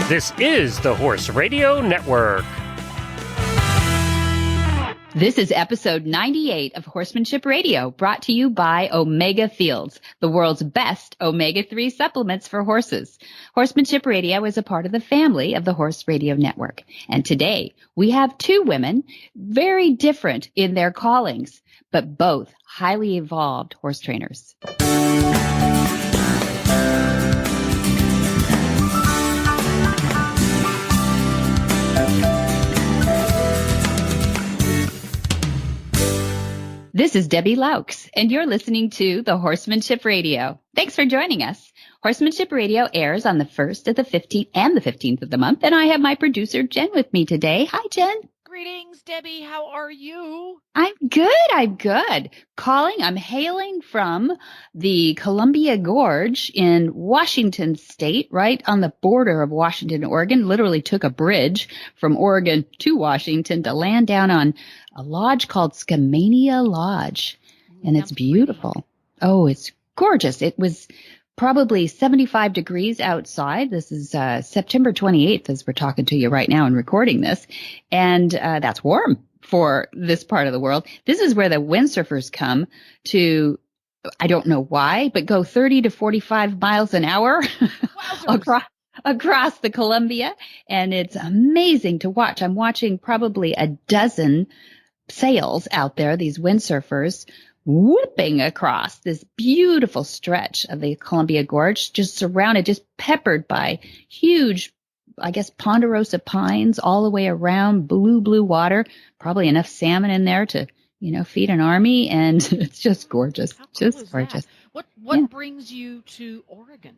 This is the Horse Radio Network. This is episode 98 of Horsemanship Radio, brought to you by Omega Fields, the world's best omega-3 supplements for horses. Horsemanship Radio is a part of the family of the Horse Radio Network. And today we have two women, very different in their callings, but both highly evolved horse trainers. This is Debbie Laux, and you're listening to the Horsemanship Radio. Thanks for joining us. Horsemanship Radio airs on the 1st of the 15th and the 15th of the month, and I have my producer, Jen, with me today. Hi, Jen. Greetings, Debbie. How are you? I'm good. I'm hailing from the Columbia Gorge in Washington State, right on the border of Washington and Oregon. Literally took a bridge from Oregon to Washington to land down on a lodge called Skamania Lodge. And it's beautiful. Oh, it's gorgeous. It was probably 75 degrees outside. This is September 28th as we're talking to you right now and recording this. And that's warm for this part of the world. This is where the windsurfers come to, I don't know why, but go 30 to 45 miles an hour across the Columbia. And it's amazing to watch. I'm watching probably a dozen sails out there, these windsurfers, whipping across this beautiful stretch of the Columbia Gorge, just surrounded, just peppered by huge, I guess, ponderosa pines all the way around, blue water, probably enough salmon in there to, feed an army. And it's just gorgeous. How cool just gorgeous. That? What brings you to Oregon?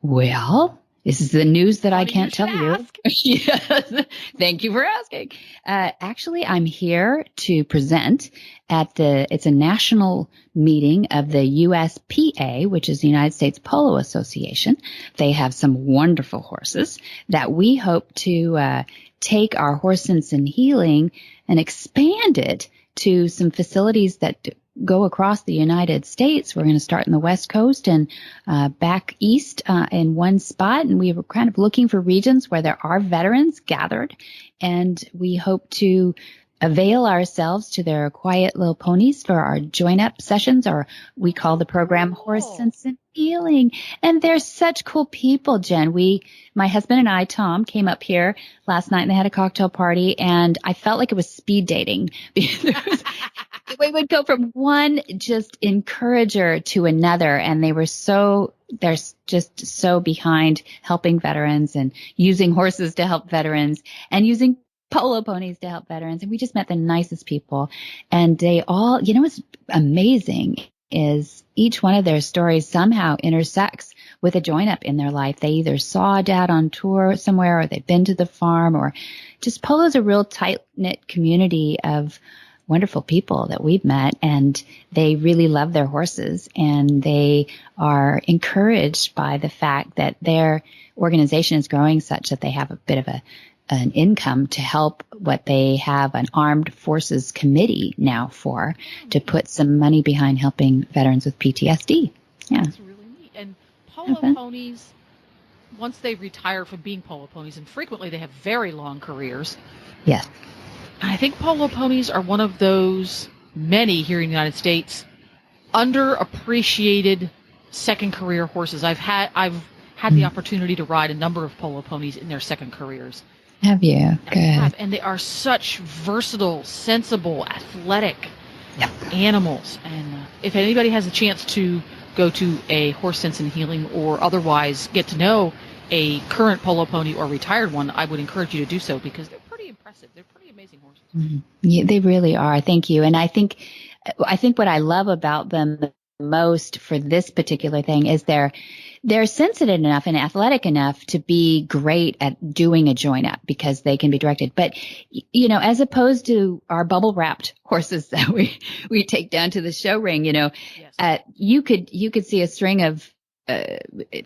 Well, this is the news that I can't tell you. Yes. Thank you for asking. Actually, I'm here to present at it's a national meeting of the USPA, which is the United States Polo Association. They have some wonderful horses that we hope to take our Horse Sense and Healing and expand it to some facilities that go across the United States. We're going to start in the West Coast and back east in one spot. And we were kind of looking for regions where there are veterans gathered. And we hope to avail ourselves to their quiet little ponies for our join-up sessions, or we call the program Horse Sense and Healing. And they're such cool people, Jen. My husband and I, Tom, came up here last night and they had a cocktail party, and I felt like it was speed dating. We would go from one just encourager to another, and they're just so behind helping veterans and using horses to help veterans and using polo ponies to help veterans. And we just met the nicest people, and they all, what's amazing is each one of their stories somehow intersects with a join up in their life. They either saw Dad on tour somewhere, or they've been to the farm, or just Polo's a real tight knit community of wonderful people that we've met, and they really love their horses, and they are encouraged by the fact that their organization is growing such that they have a bit of an income to help what they have an armed forces committee now to put some money behind helping veterans with PTSD. Yeah. That's really neat. And polo ponies, once they retire from being polo ponies, and frequently they have very long careers. Yes. I think polo ponies are one of those many here in the United States underappreciated second career horses. I've had the opportunity to ride a number of polo ponies in their second careers. Have you? Good. And they are such versatile, sensible, athletic animals. And if anybody has a chance to go to a Horse Sense and Healing or otherwise get to know a current polo pony or retired one, I would encourage you to do so, because they're pretty impressive. They're pretty amazing horses. Mm-hmm. Yeah, they really are. Thank you. And I think what I love about them the most for this particular thing is they're sensitive enough and athletic enough to be great at doing a join up because they can be directed. But, as opposed to our bubble wrapped horses that we take down to the show ring, Yes. You could see a string of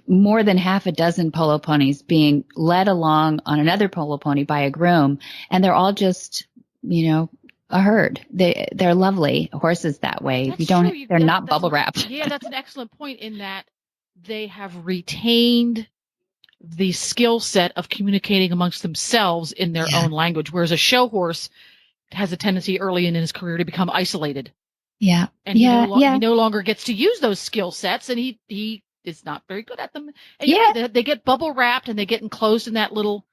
more than half a dozen polo ponies being led along on another polo pony by a groom, and they're all just, a herd. They're lovely horses that way. They're not bubble wrapped. Yeah, that's an excellent point in that they have retained the skill set of communicating amongst themselves in their own language, whereas a show horse has a tendency early in his career to become isolated. Yeah. And he no longer gets to use those skill sets, and he is not very good at them. And they get bubble wrapped and they get enclosed in that little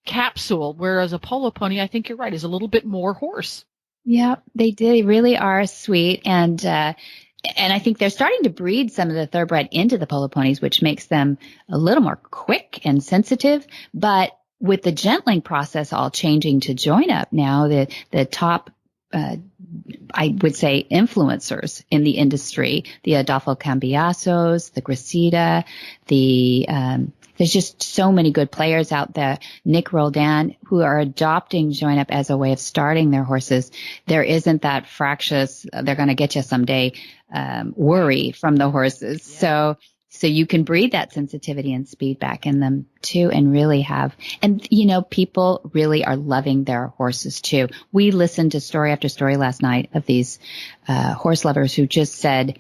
capsule, whereas a polo pony, I think you're right, is a little bit more horse. Yeah, they do. They really are sweet. And I think they're starting to breed some of the thoroughbred into the polo ponies, which makes them a little more quick and sensitive. But with the gentling process all changing to join up now, the top, I would say, influencers in the industry, the Adolfo Cambiasos, the Gresita, there's just so many good players out there. Nick Roldan, who are adopting join up as a way of starting their horses. There isn't that fractious, they're going to get you someday, worry from the horses. Yeah. So you can breed that sensitivity and speed back in them too, and really have, and people really are loving their horses too. We listened to story after story last night of these, horse lovers who just said,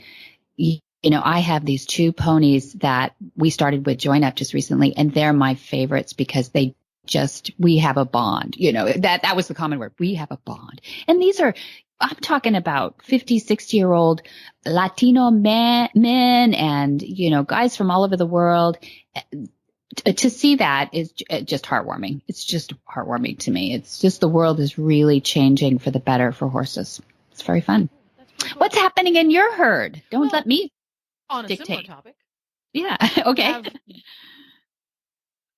I have these 2 ponies that we started with join up just recently, and they're my favorites because we have a bond. That was the common word. We have a bond. And I'm talking about 50, 60-year-old Latino men and, guys from all over the world. To see that is just heartwarming. It's just heartwarming to me. It's just the world is really changing for the better for horses. It's very fun. What's happening in your herd? Don't let me on a dictate. Similar topic. Yeah. Okay.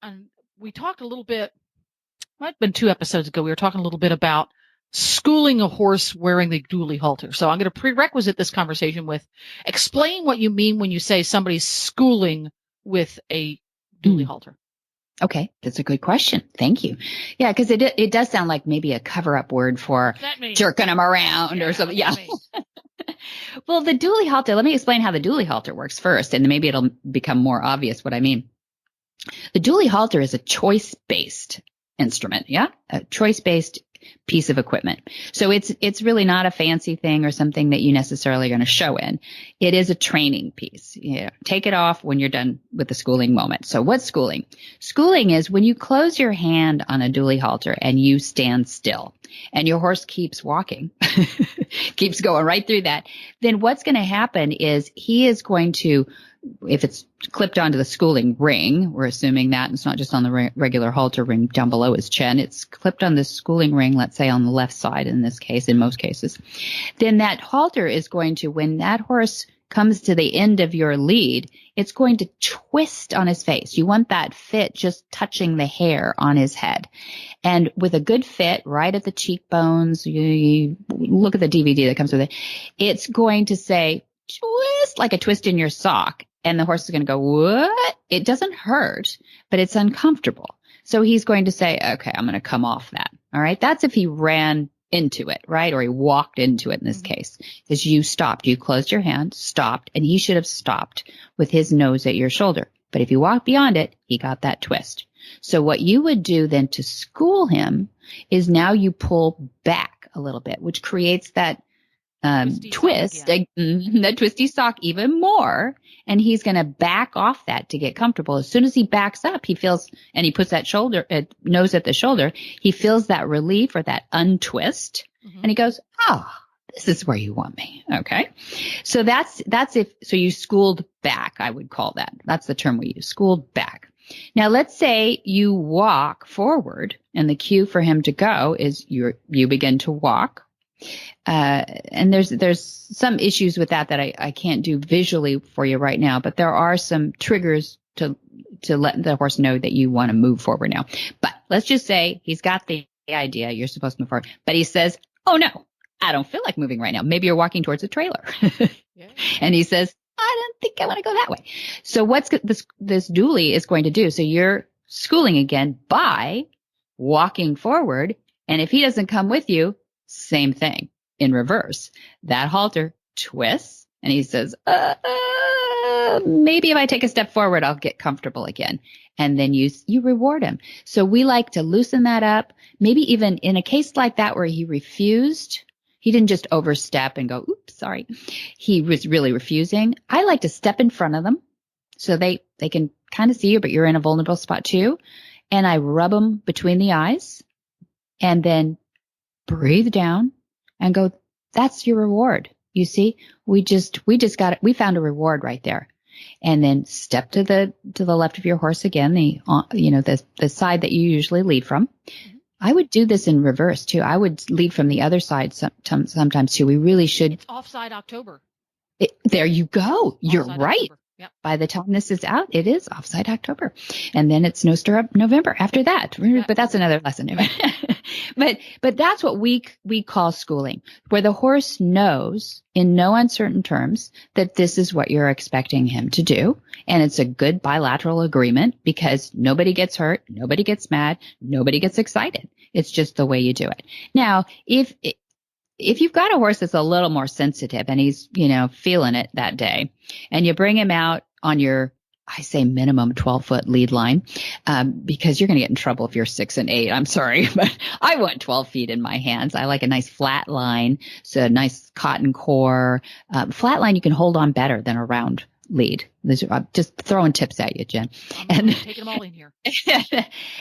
And we talked a little bit, might have been 2 episodes ago, we were talking a little bit about schooling a horse wearing the dually halter. So I'm going to prerequisite this conversation with explain what you mean when you say somebody's schooling with a dually halter. Okay, that's a good question. Thank you. Yeah, because it does sound like maybe a cover-up word for jerking them around or something. Yeah. Well, the dually halter, let me explain how the dually halter works first, and maybe it'll become more obvious what I mean. The dually halter is a choice-based instrument, a choice-based piece of equipment. So it's really not a fancy thing or something that you necessarily are going to show in. It is a training piece. Take it off when you're done with the schooling moment. So what's schooling? Schooling is when you close your hand on a dually halter and you stand still and your horse keeps walking, keeps going right through that. Then what's going to happen is he is going to, if it's clipped onto the schooling ring, we're assuming that it's not just on the regular halter ring down below his chin, it's clipped on the schooling ring, let's say on the left side in this case, in most cases, then that halter is going to, when that horse comes to the end of your lead, it's going to twist on his face. You want that fit just touching the hair on his head. And with a good fit right at the cheekbones, you look at the DVD that comes with it, it's going to say, twist, like a twist in your sock. And the horse is going to go, what? It doesn't hurt, but it's uncomfortable. So he's going to say, okay, I'm going to come off that. All right. That's if he ran into it, right? Or he walked into it in this case, because you stopped, you closed your hand, stopped, and he should have stopped with his nose at your shoulder. But if you walk beyond it, he got that twist. So what you would do then to school him is now you pull back a little bit, which creates that twist, that twisty sock even more. And he's going to back off that to get comfortable. As soon as he backs up, he feels, and he puts that nose at the shoulder, he feels that relief or that untwist. And he goes, this is where you want me. Okay. So that's so you schooled back, I would call that. That's the term we use, schooled back. Now let's say you walk forward and the cue for him to go is you begin to walk. And there's some issues with that I can't do visually for you right now, but there are some triggers to let the horse know that you want to move forward now. But let's just say he's got the idea you're supposed to move forward, but he says, oh no, I don't feel like moving right now. Maybe you're walking towards a trailer. And he says, I don't think I want to go that way. So what's this dually is going to do? So you're schooling again by walking forward. And if he doesn't come with you, same thing in reverse. That halter twists and he says, maybe if I take a step forward, I'll get comfortable again. And then you reward him. So we like to loosen that up. Maybe even in a case like that where he refused, he didn't just overstep and go, oops, sorry. He was really refusing. I like to step in front of them so they can kind of see you, but you're in a vulnerable spot too. And I rub them between the eyes and then breathe down and go, that's your reward. You see, we found a reward right there. And then step to the left of your horse again, the side that you usually lead from. I would do this in reverse too. I would lead from the other side sometimes too. We really should. It's offside October. There you go. You're Offside right. October. Yep. By the time this is out, it is offside October. And then it's no stirrup November after that. But that's another lesson. But that's what we call schooling, where the horse knows in no uncertain terms that this is what you're expecting him to do. And it's a good bilateral agreement because nobody gets hurt, nobody gets mad, nobody gets excited. It's just the way you do it. Now, if you've got a horse that's a little more sensitive and he's, feeling it that day, and you bring him out on your, I say minimum 12-foot lead line, because you're going to get in trouble if you're 6 and 8. I'm sorry, but I want 12 feet in my hands. I like a nice flat line. So a nice cotton core, flat line you can hold on better than a round lead. I'm just throwing tips at you, Jen. I'm taking them all in here.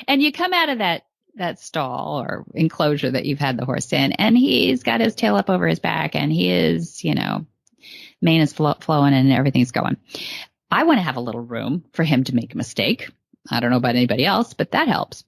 And you come out of that stall or enclosure that you've had the horse in, and he's got his tail up over his back, and he is, mane is flowing and everything's going. I want to have a little room for him to make a mistake. I don't know about anybody else, but that helps.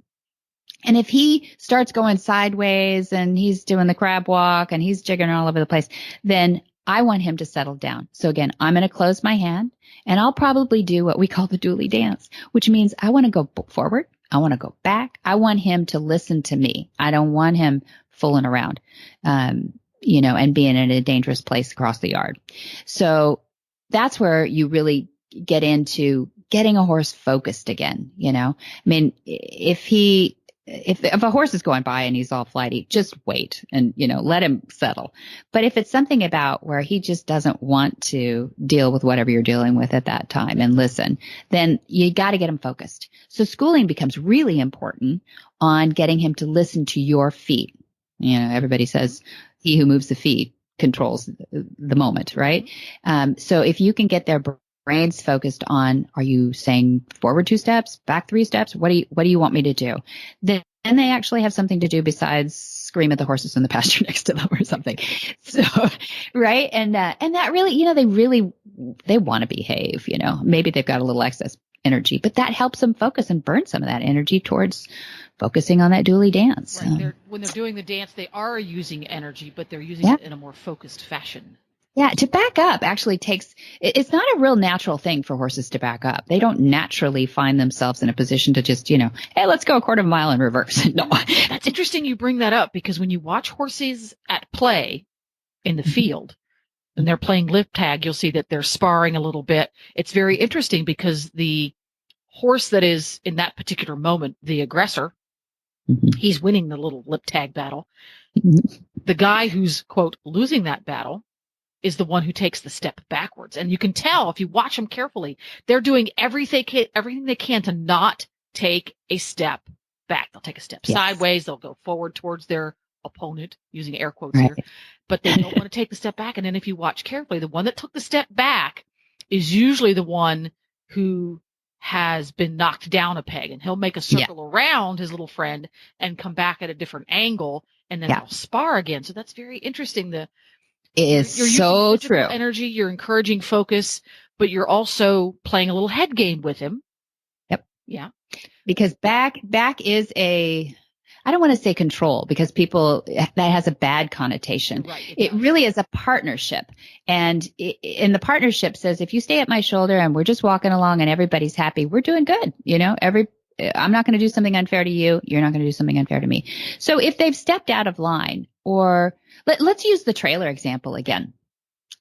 And if he starts going sideways and he's doing the crab walk and he's jigging all over the place, then I want him to settle down. So again, I'm going to close my hand and I'll probably do what we call the dually dance, which means I want to go forward. I want to go back. I want him to listen to me. I don't want him fooling around, and being in a dangerous place across the yard. So that's where you really get into getting a horse focused again. I mean, if a horse is going by and he's all flighty, just wait and, let him settle. But if it's something about where he just doesn't want to deal with whatever you're dealing with at that time and listen, then you got to get him focused. So schooling becomes really important on getting him to listen to your feet. Everybody says he who moves the feet controls the moment, right? So if you can get their brains focused on, are you saying forward 2 steps, back 3 steps? What do you want me to do? Then they actually have something to do besides scream at the horses in the pasture next to them or something. So, right. And that really, they want to behave, maybe they've got a little excess energy, but that helps them focus and burn some of that energy towards focusing on that dually dance. Right. When they're doing the dance, they are using energy, but they're using it in a more focused fashion. Yeah, to back up actually it's not a real natural thing for horses to back up. They don't naturally find themselves in a position to just, hey, let's go a quarter of a mile in reverse. No. That's interesting you bring that up, because when you watch horses at play in the field and they're playing lip tag, you'll see that they're sparring a little bit. It's very interesting because the horse that is in that particular moment, the aggressor, he's winning the little lip tag battle. The guy who's, quote, losing that battle is the one who takes the step backwards. And you can tell if you watch them carefully, they're doing everything they can to not take a step back. They'll take a step sideways. They'll go forward towards their opponent, using air quotes here, but they don't want to take the step back. And then if you watch carefully, the one that took the step back is usually the one who has been knocked down a peg, and he'll make a circle around his little friend and come back at a different angle, and then they'll spar again. So that's very interesting. You're so true. Energy, you're encouraging focus, but you're also playing a little head game with him. Yep. Yeah. Because back is I don't want to say control, because that has a bad connotation. Right, it really is a partnership. And the partnership says, if you stay at my shoulder and we're just walking along and everybody's happy, we're doing good. I'm not going to do something unfair to you. You're not going to do something unfair to me. So if they've stepped out of line, or let's use the trailer example again.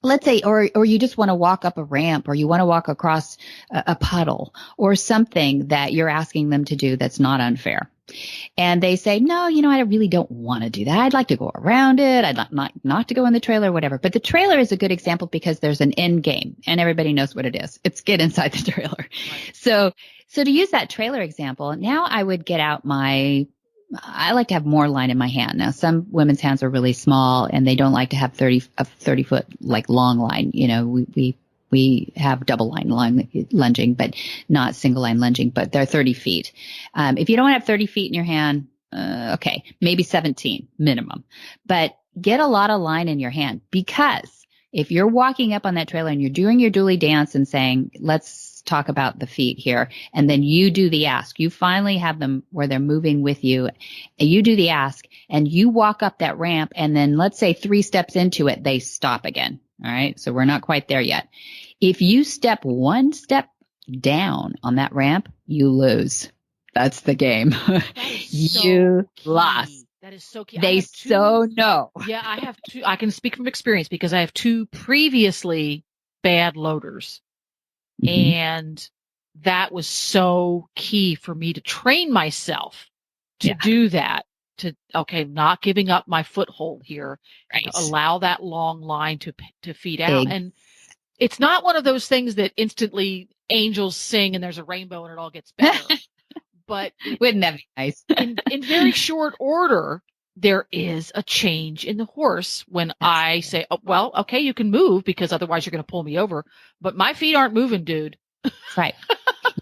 Let's say, or you just want to walk up a ramp, or you want to walk across a puddle, or something that you're asking them to do that's not unfair. And they say, no, I really don't want to do that. I'd like to go around it. I'd not to go in the trailer, whatever. But the trailer is a good example because there's an end game and everybody knows what it is. It's get inside the trailer. Right. So to use that trailer example, now I would get out I like to have more line in my hand. Now, some women's hands are really small and they don't like to have 30 foot like long line. We We have double line lunging, but not single line lunging, but they're 30 feet. If you don't have 30 feet in your hand, okay, maybe 17 minimum, but get a lot of line in your hand, because if you're walking up on that trailer and you're doing your dually dance and saying, let's talk about the feet here, and then you do the ask, you finally have them where they're moving with you, and you do the ask and you walk up that ramp, and then let's say 3 steps into it, they stop again. All right. So we're not quite there yet. If you step 1 step down on that ramp, you lose. That's the game. You lost. That is so key. They so know. Yeah, I have 2. I can speak from experience because I have 2 previously bad loaders. Mm-hmm. And that was so key for me to train myself to do that. Not giving up my foothold here. Right. Allow that long line to feed out. And it's not one of those things that instantly angels sing and there's a rainbow and it all gets better. But wouldn't that be nice? in very short order, there is a change in the horse when I say, oh, well, okay, you can move because otherwise you're going to pull me over. But my feet aren't moving, dude. Right.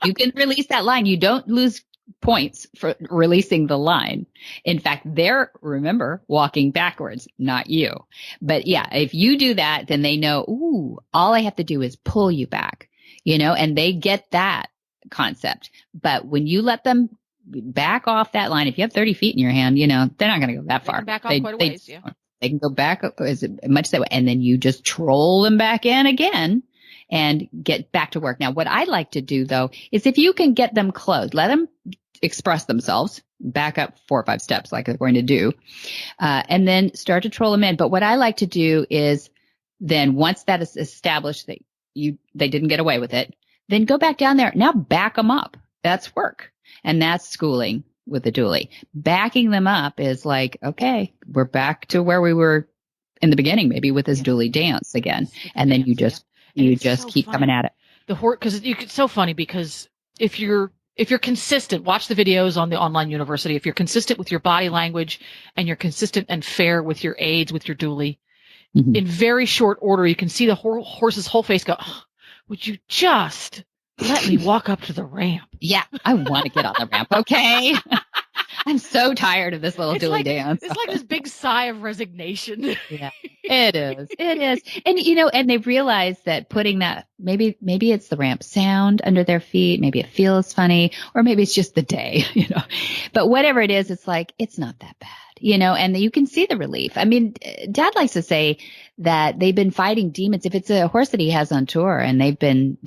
You can release that line. You don't lose points for releasing the line. In fact, they're, remember, walking backwards, not you. But yeah, if you do that, then they know, ooh, all I have to do is pull you back, and they get that concept. But when you let them back off that line, if you have 30 feet in your hand, they're not going to go that far. They can back off quite a ways, yeah. They can go back as much that way, and then you just troll them back in again and get back to work. Now, what I like to do, though, is if you can get them closed, let them express themselves, back up 4 or 5 steps like they're going to do, and then start to troll them in. But what I like to do is then once that is established that they didn't get away with it, then go back down there. Now back them up. That's work. And that's schooling with the dually. Backing them up is like, okay, we're back to where we were in the beginning, maybe with this dually dance again. And then you just keep coming at it. The horse, because it's so funny because if you're consistent, watch the videos on the online university. If you're consistent with your body language and you're consistent and fair with your aids, with your dually, in very short order, you can see the horse's whole face go, oh, would you just let me walk up to the ramp? Yeah, I want to get on the ramp. Okay. I'm so tired of this little dually dance. It's like this big sigh of resignation. Yeah, it is. It is. And, and they realize that putting that, maybe it's the ramp sound under their feet. Maybe it feels funny, or maybe it's just the day, but whatever it is, it's like, it's not that bad, and you can see the relief. I mean, Dad likes to say that they've been fighting demons. If it's a horse that he has on tour and they've been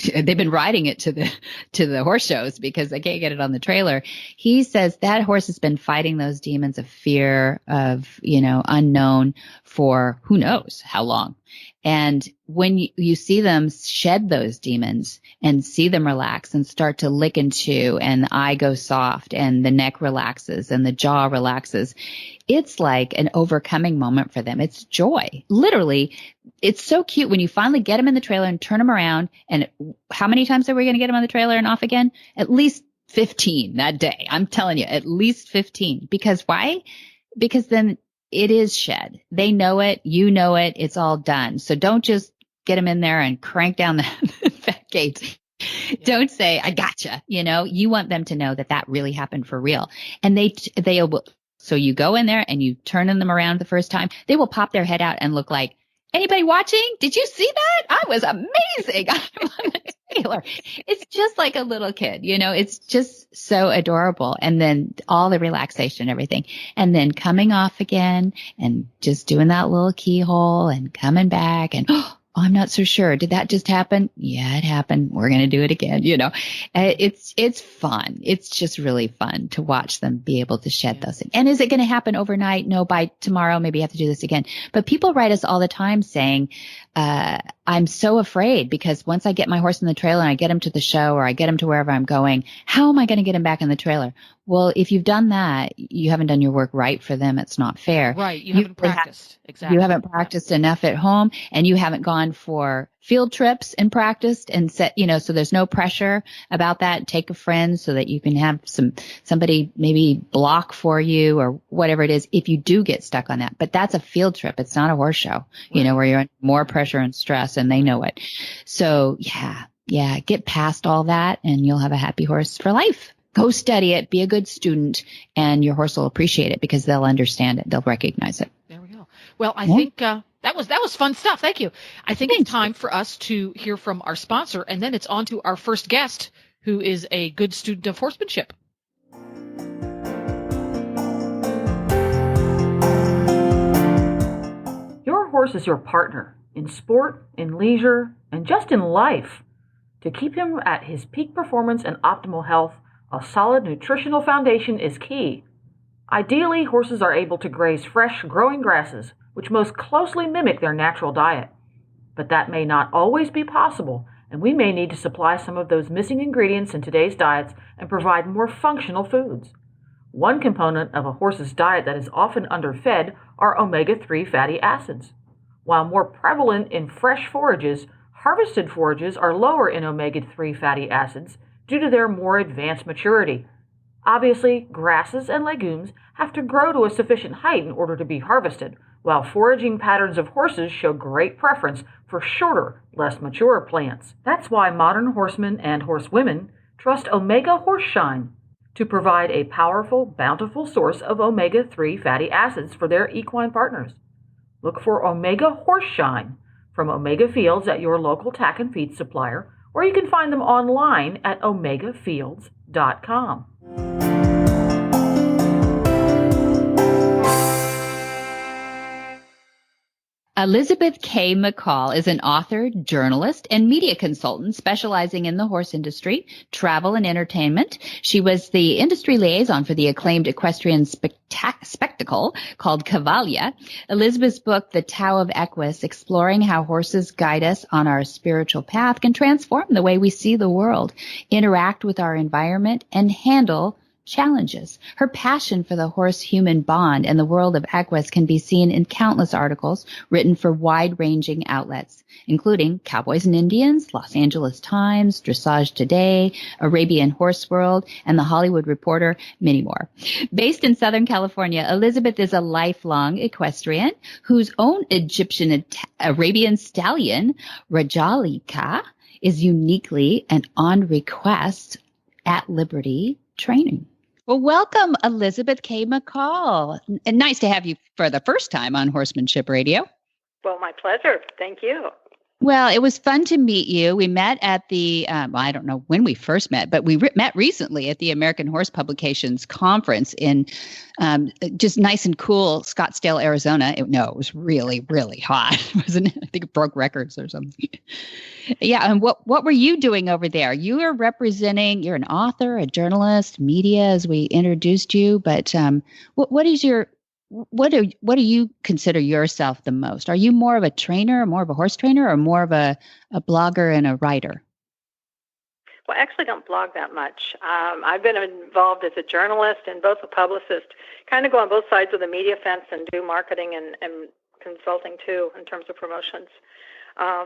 riding it to the horse shows because they can't get it on the trailer, he says that horse has been fighting those demons of fear, of, unknown for who knows how long. And when you see them shed those demons and see them relax and start to lick and chew, and the eye goes soft and the neck relaxes and the jaw relaxes, it's like an overcoming moment for them. It's joy. Literally, it's so cute when you finally get them in the trailer and turn them around. And how many times are we going to get them on the trailer and off again? At least 15 that day. I'm telling you, at least 15. Because why? Because then it is shed. They know it. You know it. It's all done. So don't just get them in there and crank down the fat gates. Yeah. Don't say, I gotcha. You want them to know that really happened for real. And they will. So you go in there and you turn them around the first time. They will pop their head out and look like, anybody watching? Did you see that? I was amazing. I'm on the trailer. It's just like a little kid, it's just so adorable. And then all the relaxation and everything. And then coming off again and just doing that little keyhole and coming back and, oh, I'm not so sure. Did that just happen? Yeah, it happened. We're going to do it again. It's fun. It's just really fun to watch them be able to shed those things. And is it going to happen overnight? No, by tomorrow, maybe you have to do this again. But people write us all the time saying, I'm so afraid because once I get my horse in the trailer and I get him to the show or I get him to wherever I'm going, how am I going to get him back in the trailer? Well, if you've done that, you haven't done your work right for them. It's not fair. Right. You haven't practiced. Exactly. You haven't practiced enough at home, and you haven't gone for field trips and practiced and set, so there's no pressure about that. Take a friend so that you can have somebody maybe block for you or whatever it is if you do get stuck on that. But that's a field trip. It's not a horse show, where you're under more pressure and stress and they know it. So yeah, get past all that and you'll have a happy horse for life. Go study it, be a good student, and your horse will appreciate it because they'll understand it. They'll recognize it. There we go. Well, I think that was fun stuff. Thank you. I think it's time for us to hear from our sponsor, and then it's on to our first guest, who is a good student of horsemanship. Your horse is your partner in sport, in leisure, and just in life. To keep him at his peak performance and optimal health, a solid nutritional foundation is key. Ideally, horses are able to graze fresh, growing grasses, which most closely mimic their natural diet. But that may not always be possible, and we may need to supply some of those missing ingredients in today's diets and provide more functional foods. One component of a horse's diet that is often underfed are omega-3 fatty acids. While more prevalent in fresh forages, harvested forages are lower in omega-3 fatty acids due to their more advanced maturity. Obviously, grasses and legumes have to grow to a sufficient height in order to be harvested, while foraging patterns of horses show great preference for shorter, less mature plants. That's why modern horsemen and horsewomen trust Omega Horseshine to provide a powerful, bountiful source of omega-3 fatty acids for their equine partners. Look for Omega Horseshine from Omega Fields at your local tack and feed supplier, or you can find them online at omegafields.com. Elizabeth Kaye McCall is an author, journalist, and media consultant specializing in the horse industry, travel, and entertainment. She was the industry liaison for the acclaimed equestrian spectacle called Cavalia. Elizabeth's book, The Tao of Equus, exploring how horses guide us on our spiritual path, can transform the way we see the world, interact with our environment, and handle challenges. Her passion for the horse-human bond and the world of equus can be seen in countless articles written for wide-ranging outlets, including Cowboys and Indians, Los Angeles Times, Dressage Today, Arabian Horse World, and The Hollywood Reporter, many more. Based in Southern California, Elizabeth is a lifelong equestrian whose own Egyptian Arabian stallion, Rajalika, is uniquely and on request at Liberty training. Well, welcome, Elizabeth Kaye McCall. And nice to have you for the first time on Horsemanship Radio. Well, my pleasure. Thank you. Well, it was fun to meet you. We met at the, I don't know when we first met, but we met recently at the American Horse Publications Conference in just nice and cool Scottsdale, Arizona. It was really, really hot, wasn't it? I think it broke records or something. Yeah. And what were you doing over there? You are representing, you're an author, a journalist, media, as we introduced you. But what do you consider yourself the most? Are you more of a trainer, more of a horse trainer, or more of a blogger and a writer? Well, I actually don't blog that much. I've been involved as a journalist and both a publicist, kind of go on both sides of the media fence and do marketing and consulting too in terms of promotions.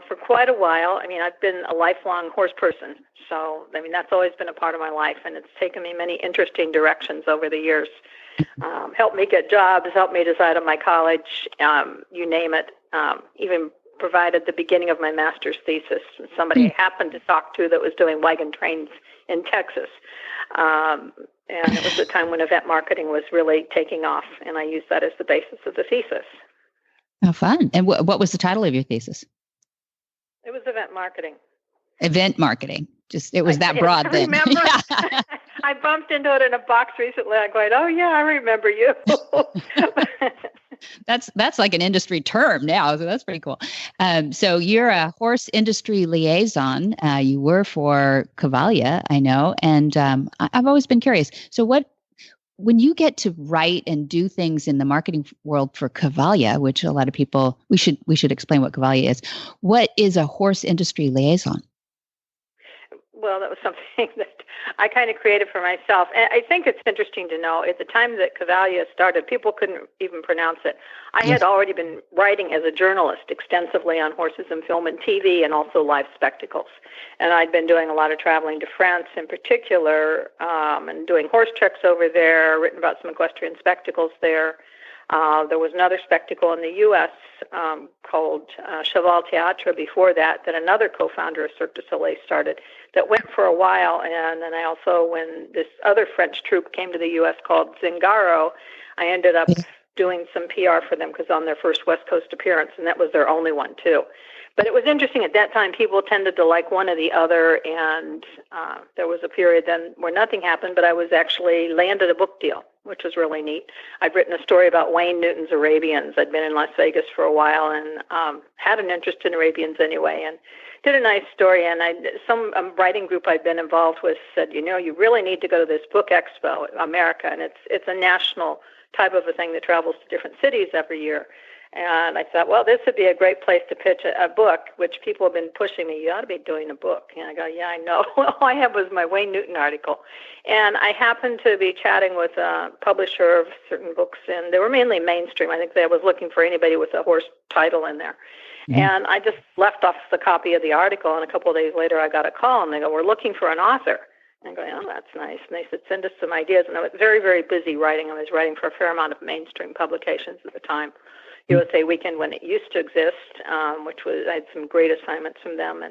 For quite a while. I mean, I've been a lifelong horse person. So, I mean, that's always been a part of my life, and it's taken me many interesting directions over the years. Helped me get jobs, helped me decide on my college, you name it, even provided the beginning of my master's thesis. Somebody I happened to talk to that was doing wagon trains in Texas. And it was the time when event marketing was really taking off, and I used that as the basis of the thesis. Oh, fun. And what was the title of your thesis? It was event marketing. Event marketing. Just, it was that broad I then. remember. Yeah. I bumped into it in a box recently. I'm going, oh, yeah, I remember you. That's like an industry term now, so that's pretty cool. So you're a horse industry liaison. You were for Cavalia, I know, and I've always been curious. So when you get to write and do things in the marketing world for Cavalia, which a lot of people, we should explain what Cavalia is. What is a horse industry liaison? Well, that was something that I kind of created for myself. And I think it's interesting to know, at the time that Cavalia started, people couldn't even pronounce it. I had already been writing as a journalist extensively on horses in film and TV and also live spectacles. And I'd been doing a lot of traveling to France in particular, and doing horse treks over there, written about some equestrian spectacles there. There was another spectacle in the U.S. Called Cheval Théâtre before that another co-founder of Cirque du Soleil started, that went for a while. And then I also, when this other French troupe came to the U.S. called Zingaro, I ended up doing some PR for them because on their first West Coast appearance, and that was their only one too. But it was interesting at that time, people tended to like one or the other, and there was a period then where nothing happened, but I was actually landed a book deal, which was really neat. I'd written a story about Wayne Newton's Arabians. I'd been in Las Vegas for a while and had an interest in Arabians anyway, and did a nice story. And some writing group I'd been involved with said, you really need to go to this book expo, America, and it's a national type of a thing that travels to different cities every year. And I thought, well, this would be a great place to pitch a book, which people have been pushing me. You ought to be doing a book. And I go, yeah, I know. All I have was my Wayne Newton article. And I happened to be chatting with a publisher of certain books, and they were mainly mainstream. I think they was looking for anybody with a horse title in there. Mm-hmm. And I just left off the copy of the article, and a couple of days later I got a call, and they go, we're looking for an author. And I'm going, oh, that's nice. And they said, send us some ideas. And I was very, very busy writing. I was writing for a fair amount of mainstream publications at the time. USA Weekend, when it used to exist, which was, I had some great assignments from them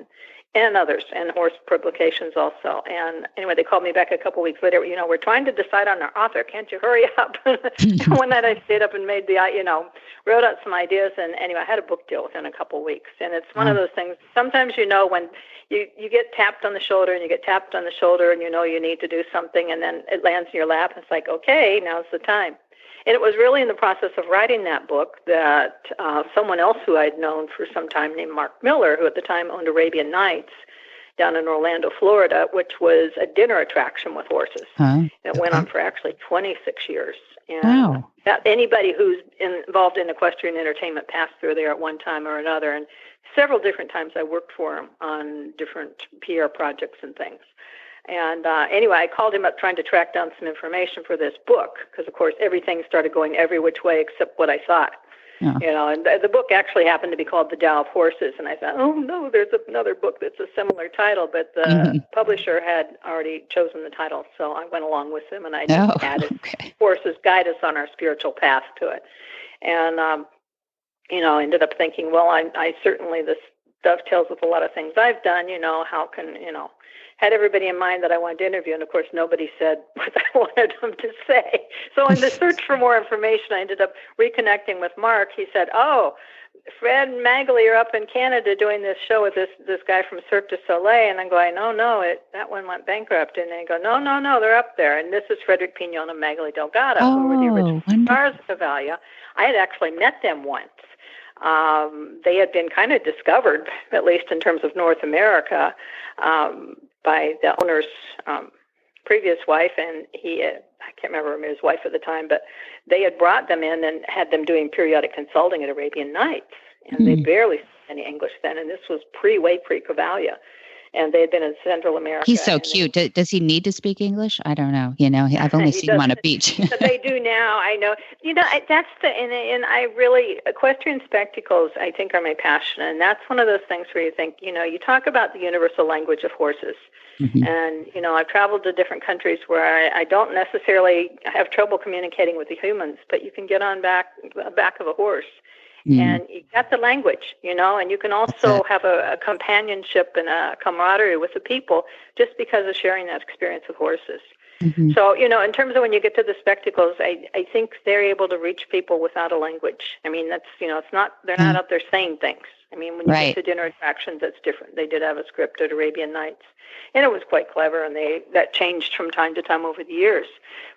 and others, and horse publications also. And anyway, they called me back a couple weeks later. We're trying to decide on our author. Can't you hurry up? One night I stayed up and made wrote out some ideas. And anyway, I had a book deal within a couple weeks. And it's one of those things. Sometimes when you get tapped on the shoulder and you get tapped on the shoulder and you need to do something, and then it lands in your lap. It's like, okay, now's the time. And it was really in the process of writing that book that someone else who I'd known for some time named Mark Miller, who at the time owned Arabian Nights down in Orlando, Florida, which was a dinner attraction with horses. It went on for actually 26 years. And anybody who's involved in equestrian entertainment passed through there at one time or another. And several different times I worked for him on different PR projects and things. And anyway, I called him up trying to track down some information for this book because, of course, everything started going every which way except what I thought. Yeah. And the book actually happened to be called The Tao of Horses. And I thought, oh, no, there's another book that's a similar title. But the publisher had already chosen the title. So I went along with him, and I just added Horses Guide Us on Our Spiritual Path to it. And, ended up thinking, well, I certainly, this dovetails with a lot of things I've done. How can, had everybody in mind that I wanted to interview, and of course nobody said what I wanted them to say. So in the search for more information, I ended up reconnecting with Mark. He said, oh, Fred and Magley are up in Canada doing this show with this guy from Cirque du Soleil. And I'm going, that one went bankrupt. And they go, no, they're up there. And this is Frederick Pignon and Magley Delgado, who were the original stars of Cavalia. I had actually met them once. They had been kind of discovered, at least in terms of North America, by the owner's previous wife, and I can't remember his wife at the time, but they had brought them in and had them doing periodic consulting at Arabian Nights, and they barely spoke any English then, and this was way pre-Cavalia, and they had been in Central America. He's so cute. Does he need to speak English? I don't know. I've only seen him on a beach. They do now. I know. That's and I really, equestrian spectacles, I think, are my passion, and that's one of those things where you think, you talk about the universal language of horses. And, I've traveled to different countries where I don't necessarily have trouble communicating with the humans, but you can get on the back of a horse. And you got the language, and you can also have a companionship and a camaraderie with the people just because of sharing that experience with horses. So, in terms of when you get to the spectacles, I think they're able to reach people without a language. I mean, that's, they're not out there saying things. I mean, when you get to dinner attractions, that's different. They did have a script at Arabian Nights, and it was quite clever, and that changed from time to time over the years.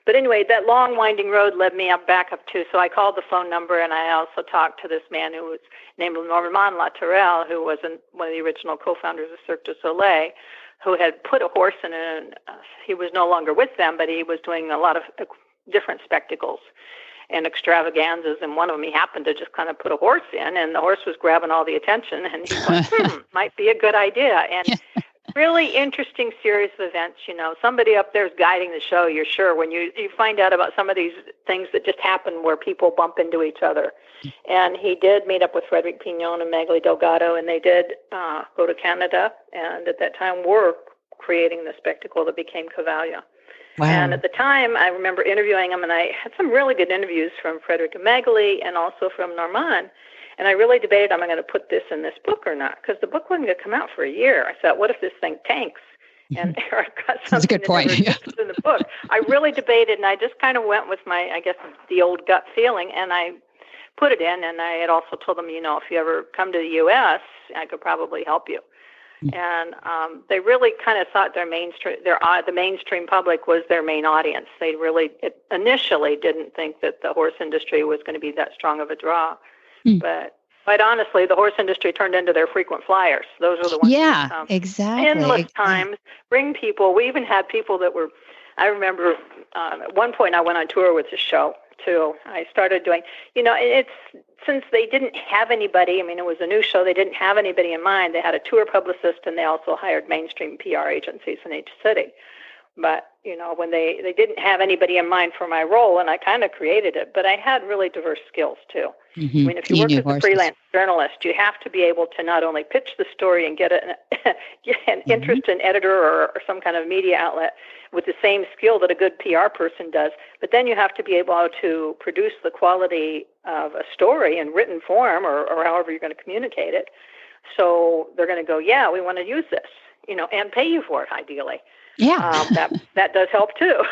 But anyway, that long, winding road led me back up to, so I called the phone number, and I also talked to this man who was named Normand Laterelle, who was one of the original co-founders of Cirque du Soleil, who had put a horse in he was no longer with them, but he was doing a lot of different spectacles and extravaganzas, and one of them he happened to just kind of put a horse in, and the horse was grabbing all the attention, and he thought, might be a good idea. And really interesting series of events. Somebody up there is guiding the show, you're sure, when you find out about some of these things that just happen where people bump into each other. And he did meet up with Frederick Pignon and Magali Delgado, and they did go to Canada, and at that time were creating the spectacle that became Cavalia. Wow. And at the time, I remember interviewing him, and I had some really good interviews from Frederick and Magali and also from Normand. And I really debated, am I going to put this in this book or not? Because the book wasn't going to come out for a year. I thought, what if this thing tanks? And I've got something that's a good point. in the book. I really debated, and I just kind of went with my, I guess, the old gut feeling, and I put it in. And I had also told them, if you ever come to the U.S., I could probably help you. And they really kind of thought the mainstream public was their main audience. They really initially didn't think that the horse industry was going to be that strong of a draw. But quite honestly, the horse industry turned into their frequent flyers. Those are the ones that exactly. endless times bring people. We even had people that were, I remember at one point I went on tour with the show too. I started doing, it's since they didn't have anybody, it was a new show, they didn't have anybody in mind. They had a tour publicist, and they also hired mainstream PR agencies in each city. But, when they didn't have anybody in mind for my role, and I kind of created it, but I had really diverse skills too. Mm-hmm. If you work as a freelance journalist, you have to be able to not only pitch the story and get an interest in editor or some kind of media outlet with the same skill that a good PR person does, but then you have to be able to produce the quality of a story in written form or however you're going to communicate it. So they're going to go, yeah, we want to use this, and pay you for it, ideally. Yeah. That does help too.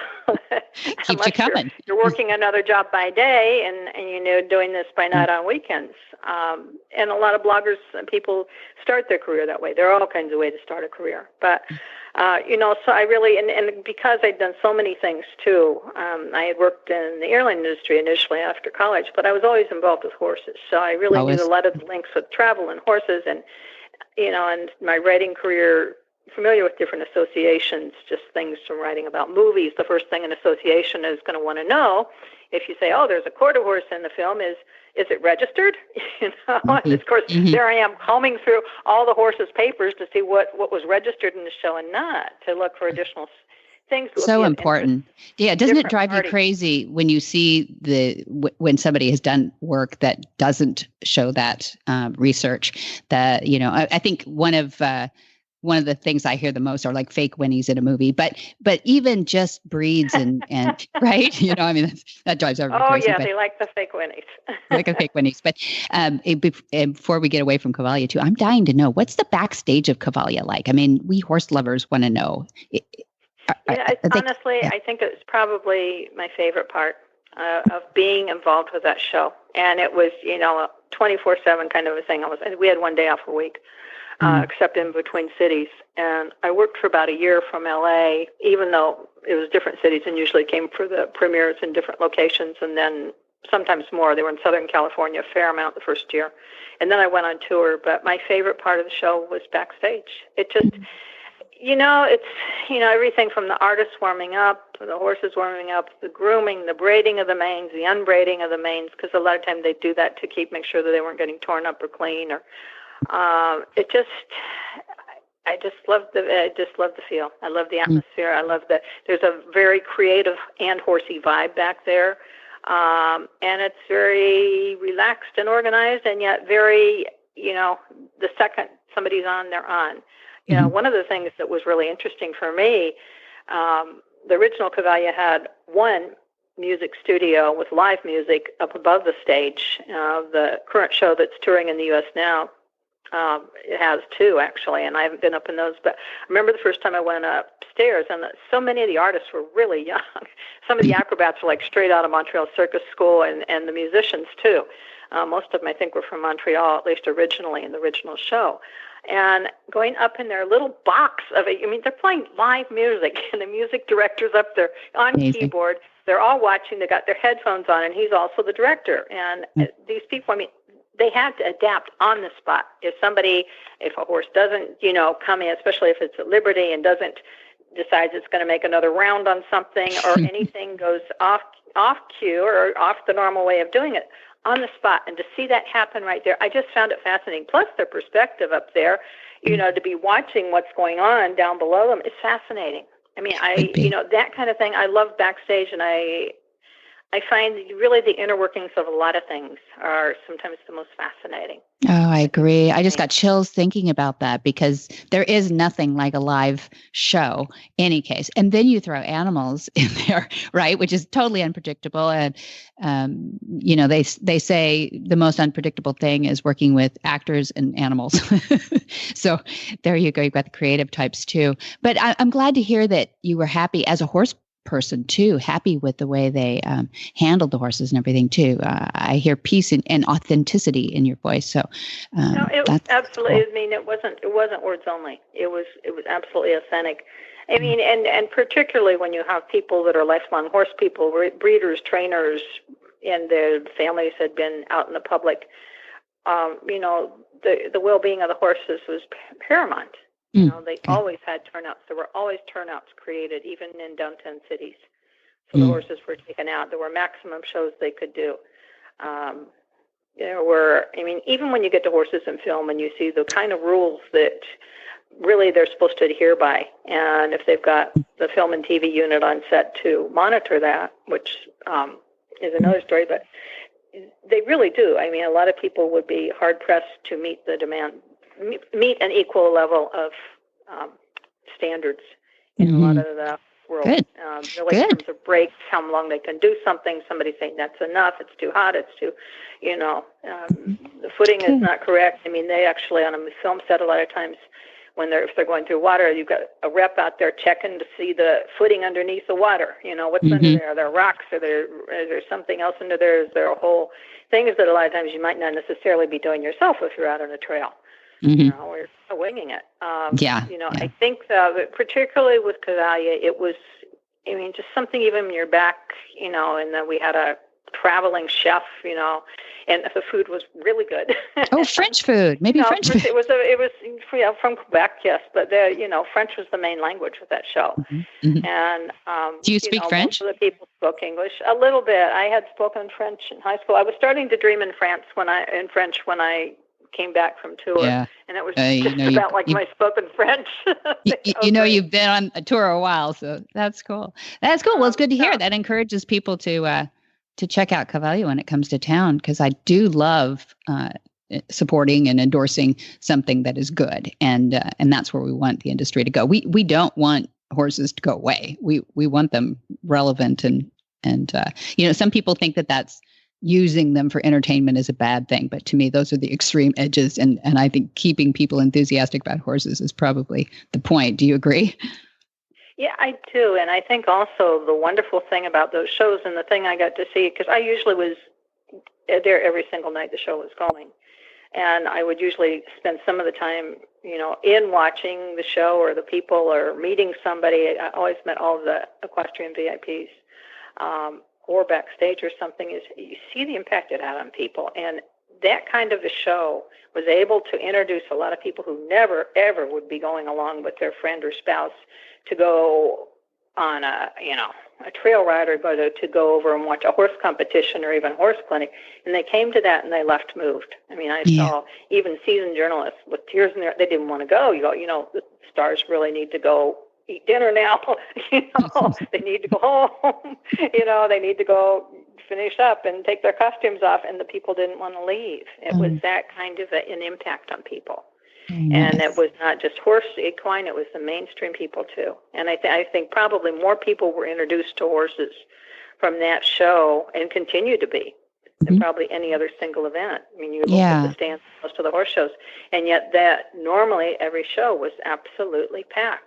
Keeps you coming. You're working another job by day and doing this by night on weekends. And a lot of bloggers and people start their career that way. There are all kinds of ways to start a career. But, so I really, and because I'd done so many things too, I had worked in the airline industry initially after college, but I was always involved with horses. So I really knew a lot of the links with travel and horses and my writing career, familiar with different associations, just things from writing about movies. The first thing an association is going to want to know, if you say, oh, there's a quarter horse in the film, is it registered? And of course, there I am combing through all the horses' papers to see what was registered in the show and not, to look for additional things. So important. Yeah, doesn't it drive you crazy when you see when somebody has done work that doesn't show that research? That I think one of the things I hear the most are like fake Winnies in a movie, but even just breeds and right, that drives everybody crazy. Oh yeah, they like the fake Winnies. Like a fake Winnies. But before we get away from Cavalia too, I'm dying to know, what's the backstage of Cavalia like? We horse lovers want to know. Honestly, I think it's probably my favorite part of being involved with that show, and it was a 24/7 kind of a thing. We had one day off a week. Except in between cities. And I worked for about a year from LA, even though it was different cities and usually came for the premieres in different locations, and then sometimes more. They were in Southern California a fair amount the first year. And then I went on tour, but my favorite part of the show was backstage. It just, it's, everything from the artists warming up, the horses warming up, the grooming, the braiding of the manes, the unbraiding of the manes, because a lot of times they do that to make sure that they weren't getting torn up or clean, or I just love the feel. I love the atmosphere. I love there's a very creative and horsey vibe back there. And it's very relaxed and organized, and yet very, the second somebody's on, they're on. One of the things that was really interesting for me, the original Cavalia had one music studio with live music up above the stage. The current show that's touring in the U.S. now, it has two, actually, and I haven't been up in those. But I remember the first time I went upstairs, and so many of the artists were really young. Some of the acrobats were like straight out of Montreal Circus School, and the musicians, too. Most of them, I think, were from Montreal, at least originally, in the original show. And going up in their little box of it, they're playing live music, and the music director's up there on keyboard. They're all watching. They got their headphones on, and he's also the director. And these people, they had to adapt on the spot. If a horse doesn't, come in, especially if it's at liberty and decides it's going to make another round on something, or anything goes off cue or off the normal way of doing it, on the spot, and to see that happen right there, I just found it fascinating. Plus their perspective up there, to be watching what's going on down below them is fascinating. I mean, that kind of thing I love backstage, and I find really the inner workings of a lot of things are sometimes the most fascinating. Oh, I agree. I just got chills thinking about that because there is nothing like a live show, any case. And then you throw animals in there, right? Which is totally unpredictable. And, they say the most unpredictable thing is working with actors and animals. So there you go. You've got the creative types too. But I'm glad to hear that you were happy as a horse person too, happy with the way they handled the horses and everything too. I hear peace and authenticity in your voice. So no, it was absolutely. Cool. I mean, it wasn't words only. It was absolutely authentic. I mean, and particularly when you have people that are lifelong horse people, breeders, trainers, and their families had been out in the public. The well-being of the horses was paramount. They always had turnouts. There were always turnouts created, even in downtown cities. So the horses were taken out. There were maximum shows they could do. Even when you get to horses in film and you see the kind of rules that really they're supposed to adhere by, and if they've got the film and TV unit on set to monitor that, which is another story, but they really do. I mean, a lot of people would be hard-pressed to meet an equal level of standards in a lot of the world. Good. Really, in terms of breaks, how long they can do something. Somebody saying that's enough. It's too hot. It's too, the footing is not correct. I mean, they actually on a film set a lot of times if they're going through water, you've got a rep out there checking to see the footing underneath the water. What's under there? Are there rocks? Is there something else under there? Is there a whole things that a lot of times you might not necessarily be doing yourself if you're out on a trail? We're winging it. I think that particularly with Cavalia, it was, just something even in your back, and then we had a traveling chef, and the food was really good. Oh, French food, maybe French food. It was from Quebec, yes, but French was the main language with that show. And do you speak French? Most of the people spoke English a little bit. I had spoken French in high school. I was starting to dream in French when I came back from tour, and it was about like my spoken French. You've been on a tour a while, so that's cool. That's cool. Well, it's good to hear. That encourages people to check out Cavalia when it comes to town, because I do love supporting and endorsing something that is good, and that's where we want the industry to go. We don't want horses to go away. We want them relevant, and some people think that that's using them for entertainment is a bad thing. But to me, those are the extreme edges. And I think keeping people enthusiastic about horses is probably the point. Do you agree? Yeah, I do. And I think also the wonderful thing about those shows, and the thing I got to see, because I usually was there every single night the show was going. And I would usually spend some of the time, in watching the show or the people or meeting somebody. I always met all of the equestrian VIPs. Or backstage or something, is you see the impact it had on people. And that kind of a show was able to introduce a lot of people who never, ever would be going along with their friend or spouse to go on a trail ride or to go over and watch a horse competition or even horse clinic. And they came to that and they left moved. I mean, I saw even seasoned journalists with tears in their, they didn't want to go. The stars really need to go eat dinner now. They need to go home. They need to go finish up and take their costumes off, and the people didn't want to leave. It was that kind of an impact on people. And it was not just horse equine, it was the mainstream people too. And I think probably more people were introduced to horses from that show and continue to be than probably any other single event. I mean, you look at the stands, most of the horse shows, and yet that normally every show was absolutely packed.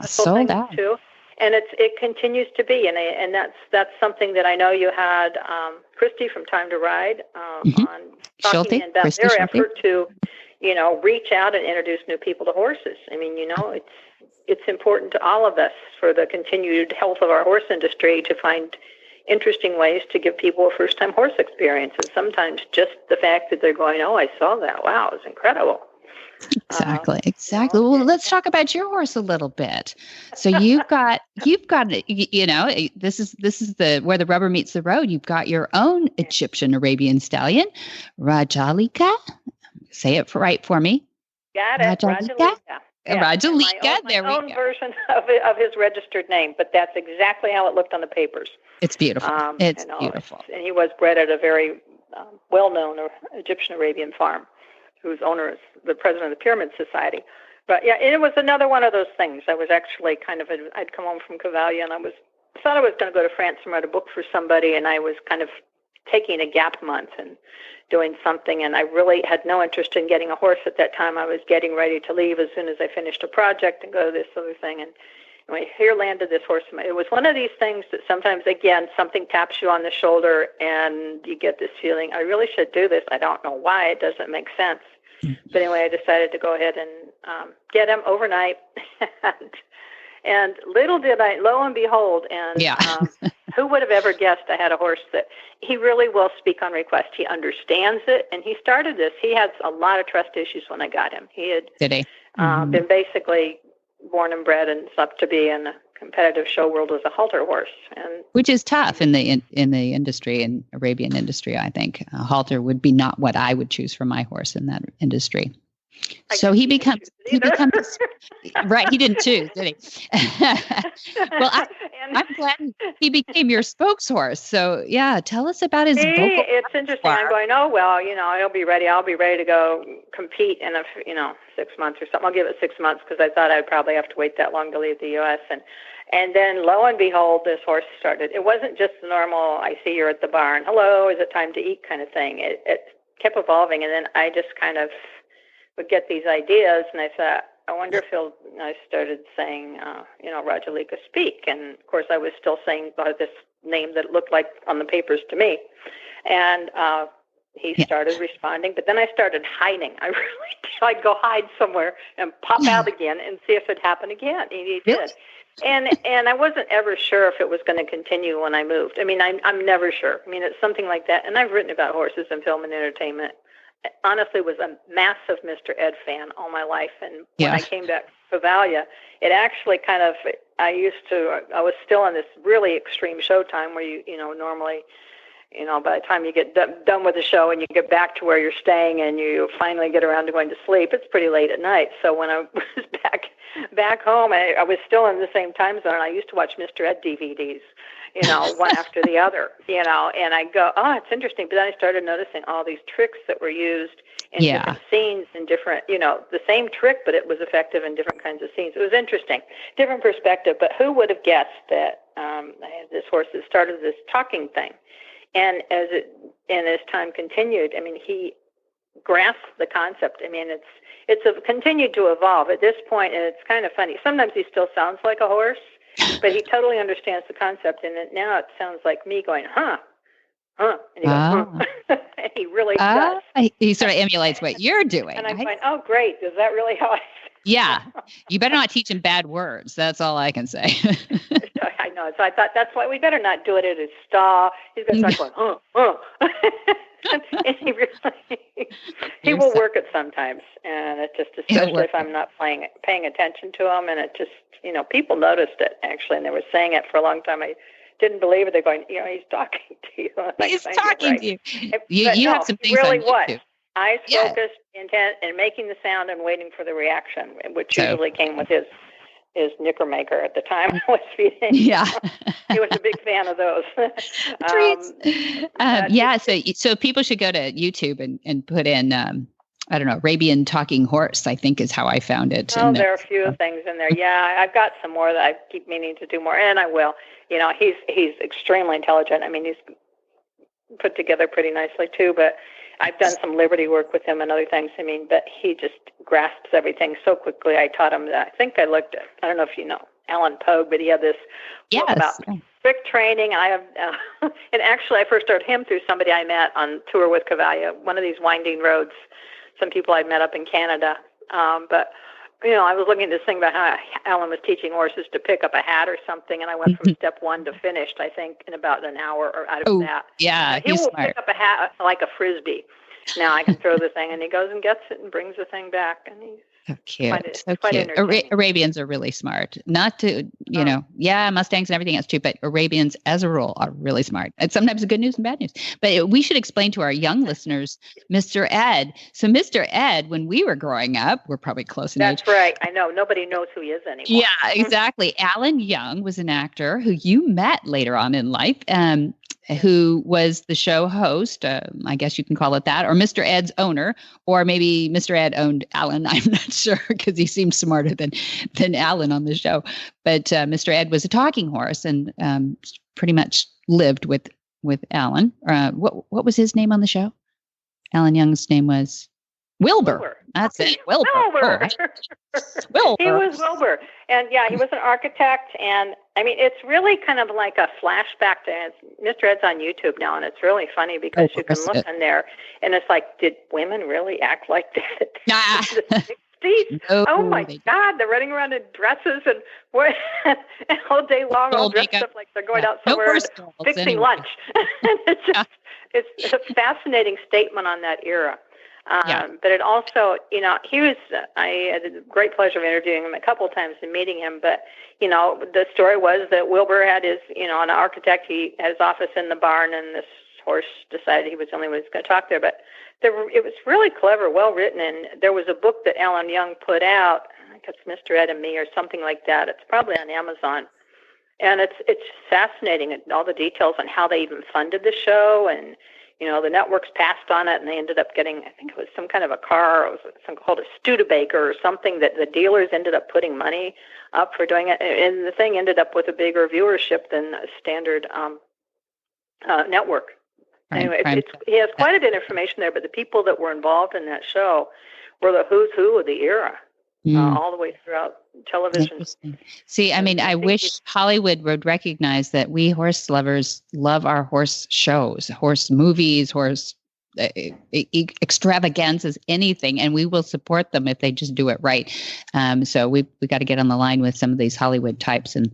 Sold out. Too. And it continues to be, and that's something that I know you had Christy from Time to Ride on talking about their effort to, reach out and introduce new people to horses. I mean, it's important to all of us for the continued health of our horse industry to find interesting ways to give people a first-time horse experience. And sometimes just the fact that they're going, oh, I saw that. Wow, it was incredible. Exactly. Well, let's talk about your horse a little bit. So you've got, this is the where the rubber meets the road. You've got your own Egyptian Arabian stallion, Rajalika. Say it right for me. Got it, Rajalika. Rajalika. There we go. My own version of his registered name, but that's exactly how it looked on the papers. It's beautiful. It's beautiful. And he was bred at a very well-known Egyptian Arabian farm, whose owner is the president of the Pyramid Society. But yeah, and it was another one of those things. I was actually I'd come home from Cavalia, and I thought I was going to go to France and write a book for somebody, and I was kind of taking a gap month and doing something, and I really had no interest in getting a horse at that time. I was getting ready to leave as soon as I finished a project and go to this other thing, and here landed this horse. It was one of these things that sometimes, again, something taps you on the shoulder and you get this feeling, I really should do this. I don't know why. It doesn't make sense. But anyway, I decided to go ahead and get him overnight. And little did I, lo and behold, and who would have ever guessed I had a horse that he really will speak on request. He understands it, and he started this. He had a lot of trust issues when I got him. He had been basically born and bred and up to be in a competitive show world as a halter horse, and which is tough in the industry, in Arabian industry. I think a halter would be not what I would choose for my horse in that industry. So he becomes right. He didn't choose, did he? Well, I'm glad he became your spokeshorse. So yeah, tell us about his vocal. It's interesting. I'm going, oh well, he'll be ready. I'll be ready to go compete in 6 months or something. I'll give it 6 months because I thought I'd probably have to wait that long to leave the U.S. And then lo and behold, this horse started. It wasn't just the normal, I see you're at the barn. Hello, is it time to eat kind of thing. It kept evolving, and then I just kind of would get these ideas, and I thought, I wonder if I started saying, Rajalika speak, and of course I was still saying this name that looked like on the papers to me, and he started responding, but then I started hiding. I'd go hide somewhere and pop out again and see if it happened again, and he did. And I wasn't ever sure if it was going to continue when I moved. I mean, I'm never sure. I mean, it's something like that, and I've written about horses in film and entertainment. Honestly, was a massive Mr. Ed fan all my life, and when I came back to Cavalia, it actually kind of, I was still in this really extreme showtime where you normally, by the time you get done with the show and you get back to where you're staying and you finally get around to going to sleep, it's pretty late at night. So when I was back home, I was still in the same time zone. I used to watch Mr. Ed DVDs, one after the other, and I go, oh, it's interesting. But then I started noticing all these tricks that were used in different scenes and different, the same trick, but it was effective in different kinds of scenes. It was interesting, different perspective. But who would have guessed that this horse that started this talking thing? And as time continued, I mean, he grasped the concept. I mean, it's continued to evolve at this point, and it's kind of funny. Sometimes he still sounds like a horse, but he totally understands the concept, and now it sounds like me going, huh, and he goes, huh. And he really does. He sort of emulates what you're doing. And I'm going, oh, great. Is that really how I Yeah. You better not teach him bad words. That's all I can say. I know. So I thought that's why we better not do it at his stall. He's going to start going, and he will work it sometimes. And it just, especially if I'm not paying attention to him, and it just, people noticed it actually, and they were saying it for a long time. I didn't believe it. They're going, he's talking to you. He's talking to you. You have some things really on YouTube. Was. Eyes focused, intent, and making the sound and waiting for the reaction, which usually came with his knickermaker at the time I was feeding. Yeah. He was a big fan of those. Treats. So people should go to YouTube and put in, I don't know, Arabian talking horse, I think is how I found it. Oh, there are a few things in there. Yeah, I've got some more that I keep meaning to do more, and I will. He's extremely intelligent. I mean, he's put together pretty nicely too, but I've done some liberty work with him and other things. I mean, but he just grasps everything so quickly. I taught him that. I think I looked at, I don't know if you know Alan Pogue, but he had this book about strict training. I have, and actually I first heard him through somebody I met on tour with Cavalia, one of these winding roads, some people I'd met up in Canada. But I was looking at this thing about how Alan was teaching horses to pick up a hat or something, and I went from step one to finished, I think, in about an hour or out of that. Yeah, he will pick up a hat like a Frisbee. now I can throw the thing. And he goes and gets it and brings the thing back. And he's so cute. So quite cute. entertaining. Arabians are really smart. Not to, Mustangs and everything else too, but Arabians as a rule are really smart. It's sometimes good news and bad news. But we should explain to our young listeners, Mr. Ed. So Mr. Ed, when we were growing up, we're probably close in age. That's right. I know. Nobody knows who he is anymore. Yeah, exactly. Alan Young was an actor who you met later on in life. Who was the show host, I guess you can call it that, or Mr. Ed's owner, or maybe Mr. Ed owned Alan. I'm not sure because he seems smarter than Alan on the show. But Mr. Ed was a talking horse and pretty much lived with Alan. What was his name on the show? Alan Young's name was Wilbur. That's it. Wilbur. Wilbur. Wilbur. He was Wilbur. And yeah, he was an architect. And I mean, it's really kind of like a flashback to Mr. Ed's on YouTube now. And it's really funny because you can look in there and it's like, did women really act like that in the 60s? No, oh my God, they're running around in dresses and all day long, all dressed up like they're going out somewhere and fixing lunch. And it's a fascinating statement on that era. But it also, I had the great pleasure of interviewing him a couple of times and meeting him. But, the story was that Wilbur had his, an architect, he had his office in the barn, and this horse decided he was the only one who was going to talk there. But it was really clever, well written. And there was a book that Alan Young put out, I think it's Mr. Ed and Me or something like that. It's probably on Amazon. And it's fascinating, all the details on how they even funded the show. And the networks passed on it, and they ended up getting, I think it was some kind of a car, it was something called a Studebaker or something, that the dealers ended up putting money up for doing it. And the thing ended up with a bigger viewership than a standard network. Anyway, he has quite a bit of information there, but the people that were involved in that show were the who's who of the era. All the way throughout television. See, I mean, I wish Hollywood would recognize that we horse lovers love our horse shows, horse movies, horse extravaganzas, anything, and we will support them if they just do it right. So we got to get on the line with some of these Hollywood types and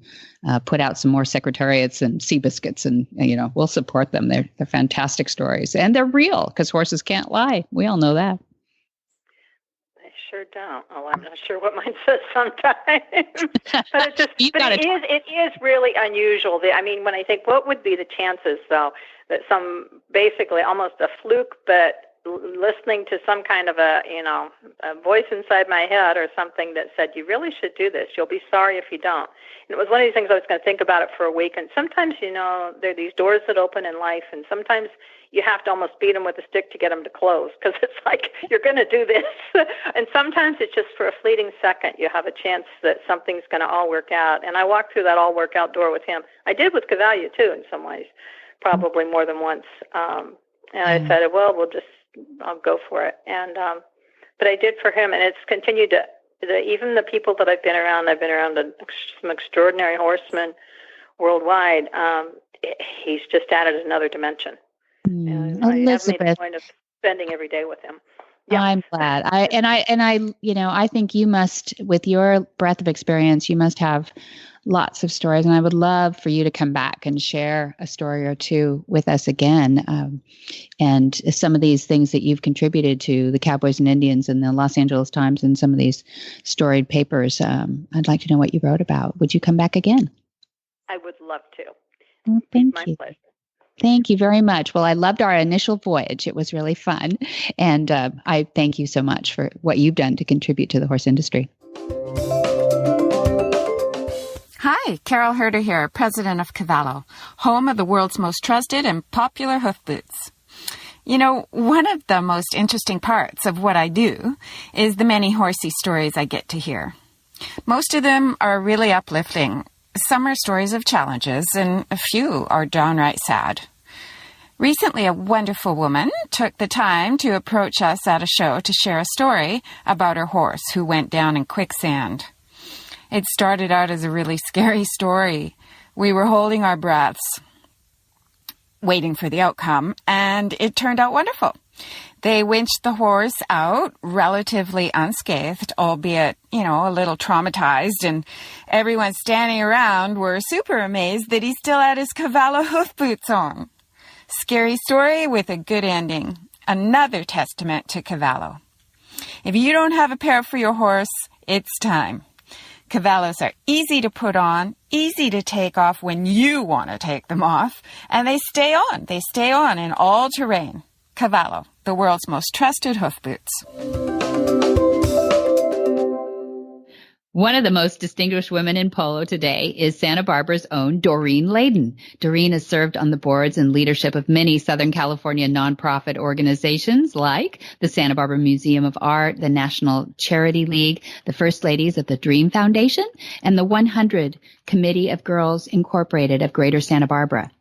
put out some more secretariats and Seabiscuits, and we'll support them. They're fantastic stories, and they're real because horses can't lie. We all know that. Sure don't. Oh, I'm not sure what mine says sometimes. But it is really unusual. I mean, when I think, what would be the chances, though, that some basically almost a fluke, but listening to some kind of a voice inside my head or something that said, you really should do this. You'll be sorry if you don't. And it was one of these things I was going to think about it for a week. And sometimes, there are these doors that open in life, and sometimes you have to almost beat them with a stick to get them to close, because it's like, you're going to do this. And sometimes it's just for a fleeting second. You have a chance that something's going to all work out. And I walked through that all work out door with him. I did with Cavalia, too, in some ways, probably more than once. And I said, well, I'll go for it. And but I did for him, and it's continued to, even the people that I've been around some extraordinary horsemen worldwide. He's just added another dimension. I have made a point of spending every day with him. Yeah. I'm glad. I think you must, with your breadth of experience, you must have lots of stories, and I would love for you to come back and share a story or two with us again. And some of these things that you've contributed to the Cowboys and Indians and the Los Angeles Times and some of these storied papers. I'd like to know what you wrote about. Would you come back again? I would love to. Well, thank you. My pleasure. Thank you very much. Well, I loved our initial voyage. It was really fun. And I thank you so much for what you've done to contribute to the horse industry. Hi, Carol Herder here, president of Cavalia, home of the world's most trusted and popular hoof boots. One of the most interesting parts of what I do is the many horsey stories I get to hear. Most of them are really uplifting. Some are stories of challenges, and a few are downright sad. Recently, a wonderful woman took the time to approach us at a show to share a story about her horse who went down in quicksand. It started out as a really scary story. We were holding our breaths, waiting for the outcome, and it turned out wonderful. They winched the horse out relatively unscathed, albeit, a little traumatized, and everyone standing around were super amazed that he still had his Cavalia hoof boots on. Scary story with a good ending. another testament to Cavallo. If you don't have a pair for your horse, it's time. Cavallos are easy to put on, easy to take off when you want to take them off, and they stay on. They stay on in all terrain. Cavallo, the world's most trusted hoof boots. One of the most distinguished women in polo today is Santa Barbara's own Doreen Ladin. Doreen has served on the boards and leadership of many Southern California nonprofit organizations like the Santa Barbara Museum of Art, the National Charity League, the First Ladies of the Dream Foundation, and the 100 Committee of Girls Incorporated of Greater Santa Barbara.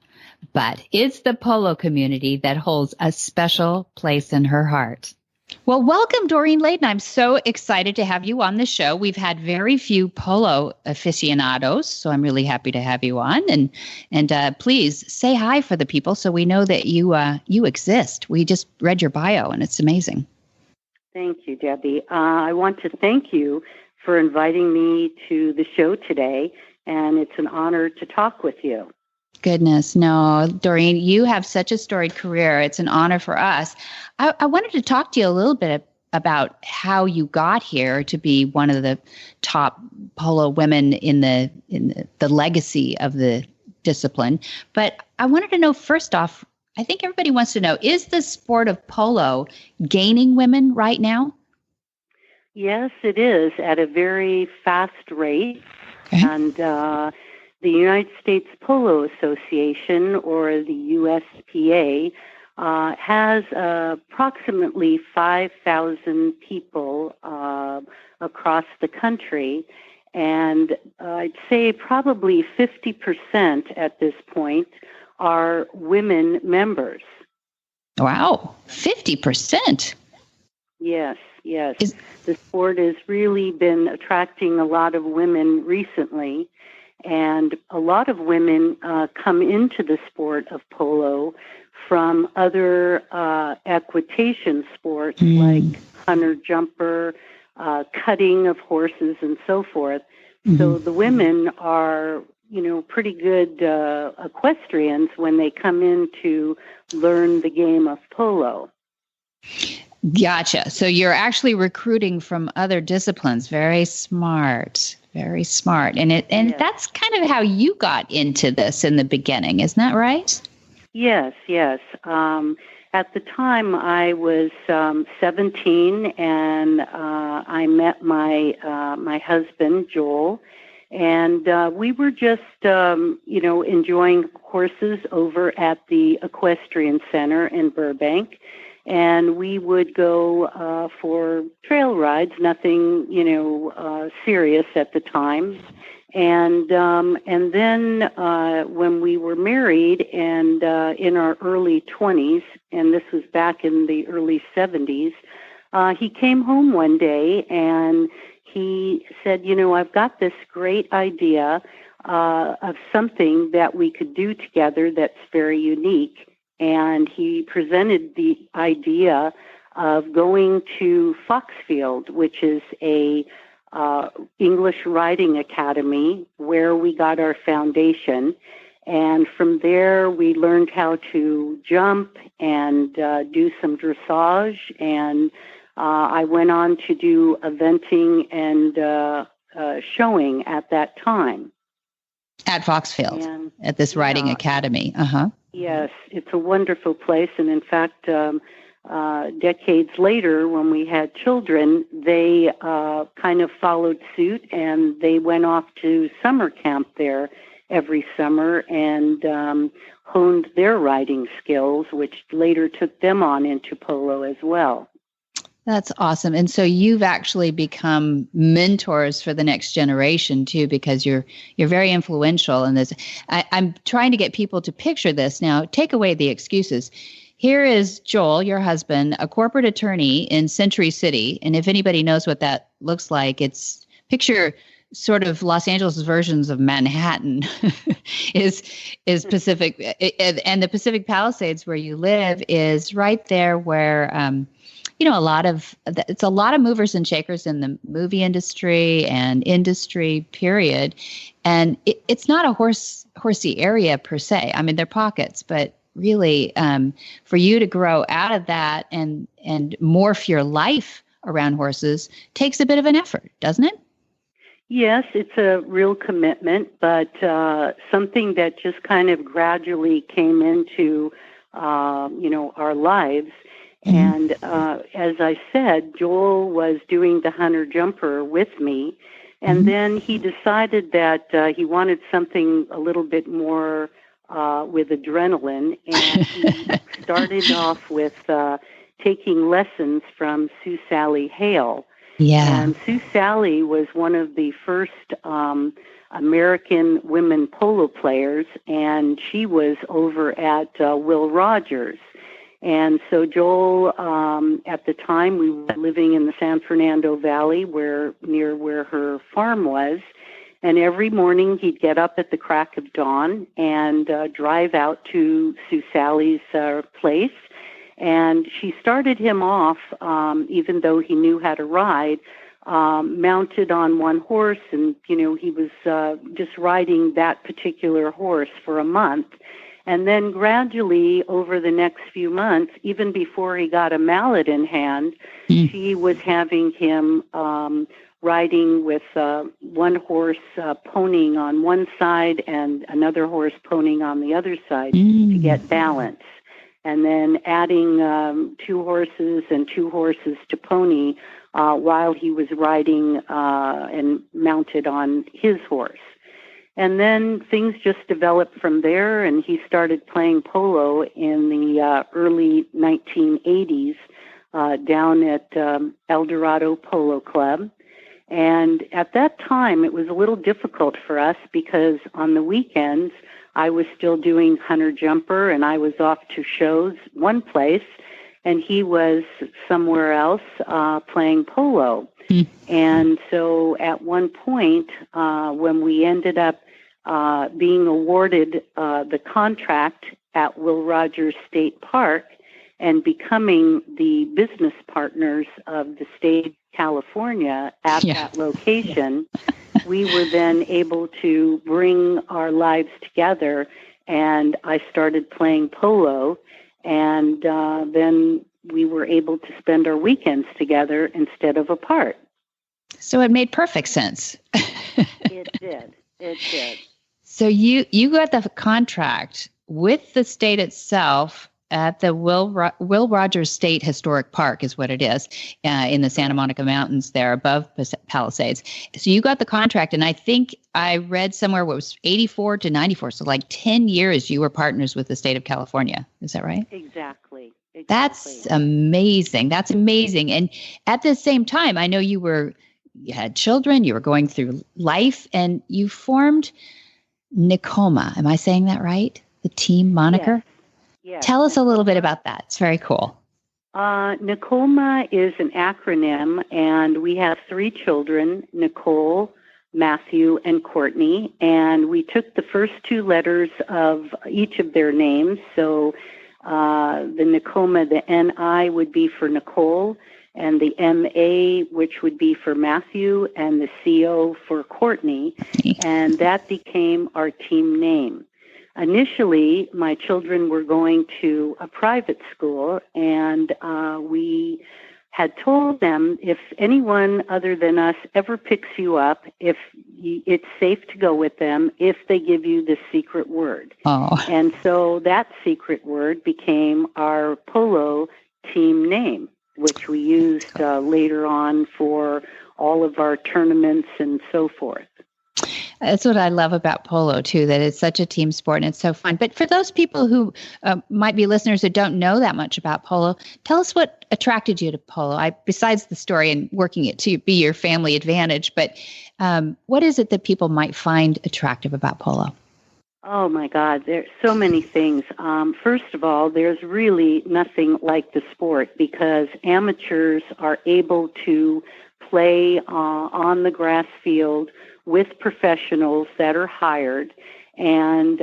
But it's the polo community that holds a special place in her heart. Well, welcome, Doreen Ladin. I'm so excited to have you on the show. We've had very few polo aficionados, so I'm really happy to have you on. And please say hi for the people so we know that you exist. We just read your bio, and it's amazing. Thank you, Debbie. I want to thank you for inviting me to the show today, and it's an honor to talk with you. Goodness, no, Doreen, you have such a storied career. It's an honor for us. I wanted to talk to you a little bit about how you got here to be one of the top polo women in the legacy of the discipline. But I wanted to know, first off, I think everybody wants to know, is the sport of polo gaining women right now? Yes, it is, at a very fast rate. Okay. And the United States Polo Association, or the USPA, has approximately 5,000 people across the country, and I'd say probably 50% at this point are women members. Wow, 50%? Yes. The sport has really been attracting a lot of women recently. And a lot of women come into the sport of polo from other equitation sports like hunter-jumper, cutting of horses, and so forth. Mm-hmm. So the women are, pretty good equestrians when they come in to learn the game of polo. Gotcha. So you're actually recruiting from other disciplines. Very smart. Very smart. And yes. That's kind of how you got into this in the beginning, isn't that right? Yes. At the time, I was 17, and I met my husband, Joel, and we were just, enjoying horses over at the Equestrian Center in Burbank. And we would go for trail rides, nothing, serious at the time. And then when we were married and in our early 20s, and this was back in the early 70s, he came home one day and he said, I've got this great idea of something that we could do together that's very unique. And he presented the idea of going to Foxfield, which is a English riding academy where we got our foundation. And from there, we learned how to jump and do some dressage. And I went on to do eventing and showing at that time. At Foxfield, at this riding academy. Uh-huh. Yes, it's a wonderful place. And in fact, decades later, when we had children, they kind of followed suit, and they went off to summer camp there every summer and honed their riding skills, which later took them on into polo as well. That's awesome. And so you've actually become mentors for the next generation too, because you're very influential in this. I'm trying to get people to picture this. Now, take away the excuses. Here is Joel, your husband, a corporate attorney in Century City. And if anybody knows what that looks like, it's picture sort of Los Angeles versions of Manhattan is Pacific. And the Pacific Palisades where you live is right there where, it's a lot of movers and shakers in the movie industry and industry period. And it's not a horsey area per se. I mean, they're pockets, but really, for you to grow out of that and morph your life around horses takes a bit of an effort, doesn't it? Yes, it's a real commitment, but something that just kind of gradually came into, our lives. And as I said, Joel was doing the hunter jumper with me, and then he decided that he wanted something a little bit more with adrenaline, and he started off with taking lessons from Sue Sally Hale. Yeah. And Sue Sally was one of the first American women polo players, and she was over at Will Rogers. And so Joel, at the time, we were living in the San Fernando Valley, near where her farm was. And every morning he'd get up at the crack of dawn and drive out to Sue Sally's place. And she started him off, even though he knew how to ride, mounted on one horse. And, he was just riding that particular horse for a month. And then gradually, over the next few months, even before he got a mallet in hand, she was having him riding with one horse ponying on one side and another horse ponying on the other side to get balance. And then adding two horses to pony while he was riding and mounted on his horse. And then things just developed from there, and he started playing polo in the early 1980s down at El Dorado Polo Club. And at that time, it was a little difficult for us because on the weekends, I was still doing hunter jumper, and I was off to shows one place, and he was somewhere else playing polo. And so at one point, when we ended up being awarded the contract at Will Rogers State Park and becoming the business partners of the state of California at that location, we were then able to bring our lives together, and I started playing polo, and then we were able to spend our weekends together instead of apart. So it made perfect sense. It did. So you got the contract with the state itself at the Will Rogers State Historic Park is what it is, in the Santa Monica Mountains there above Palisades. So you got the contract, and I think I read somewhere what was 84 to 94, so like 10 years you were partners with the state of California. Is that right? Exactly. That's amazing. And at the same time, I know you had children, you were going through life, and you formed Nicoma. Am I saying that right? The team moniker? Yes. Tell us a little bit about that. It's very cool. Nicoma is an acronym, and we have 3 children, Nicole, Matthew, and Courtney, and we took the first 2 letters of each of their names. So the Nicoma, the N-I would be for Nicole, and the M-A, which would be for Matthew, and the C-O for Courtney, and that became our team name. Initially, my children were going to a private school, and we had told them if anyone other than us ever picks you up, it's safe to go with them if they give you the secret word. Oh. And so that secret word became our polo team name, which we used later on for all of our tournaments and so forth. That's what I love about polo, too, that it's such a team sport and it's so fun. But for those people who might be listeners who don't know that much about polo, tell us what attracted you to polo, besides the story and working it to be your family advantage. But what is it that people might find attractive about polo? Oh, my God, there's so many things. First of all, there's really nothing like the sport because amateurs are able to play on the grass field with professionals that are hired, and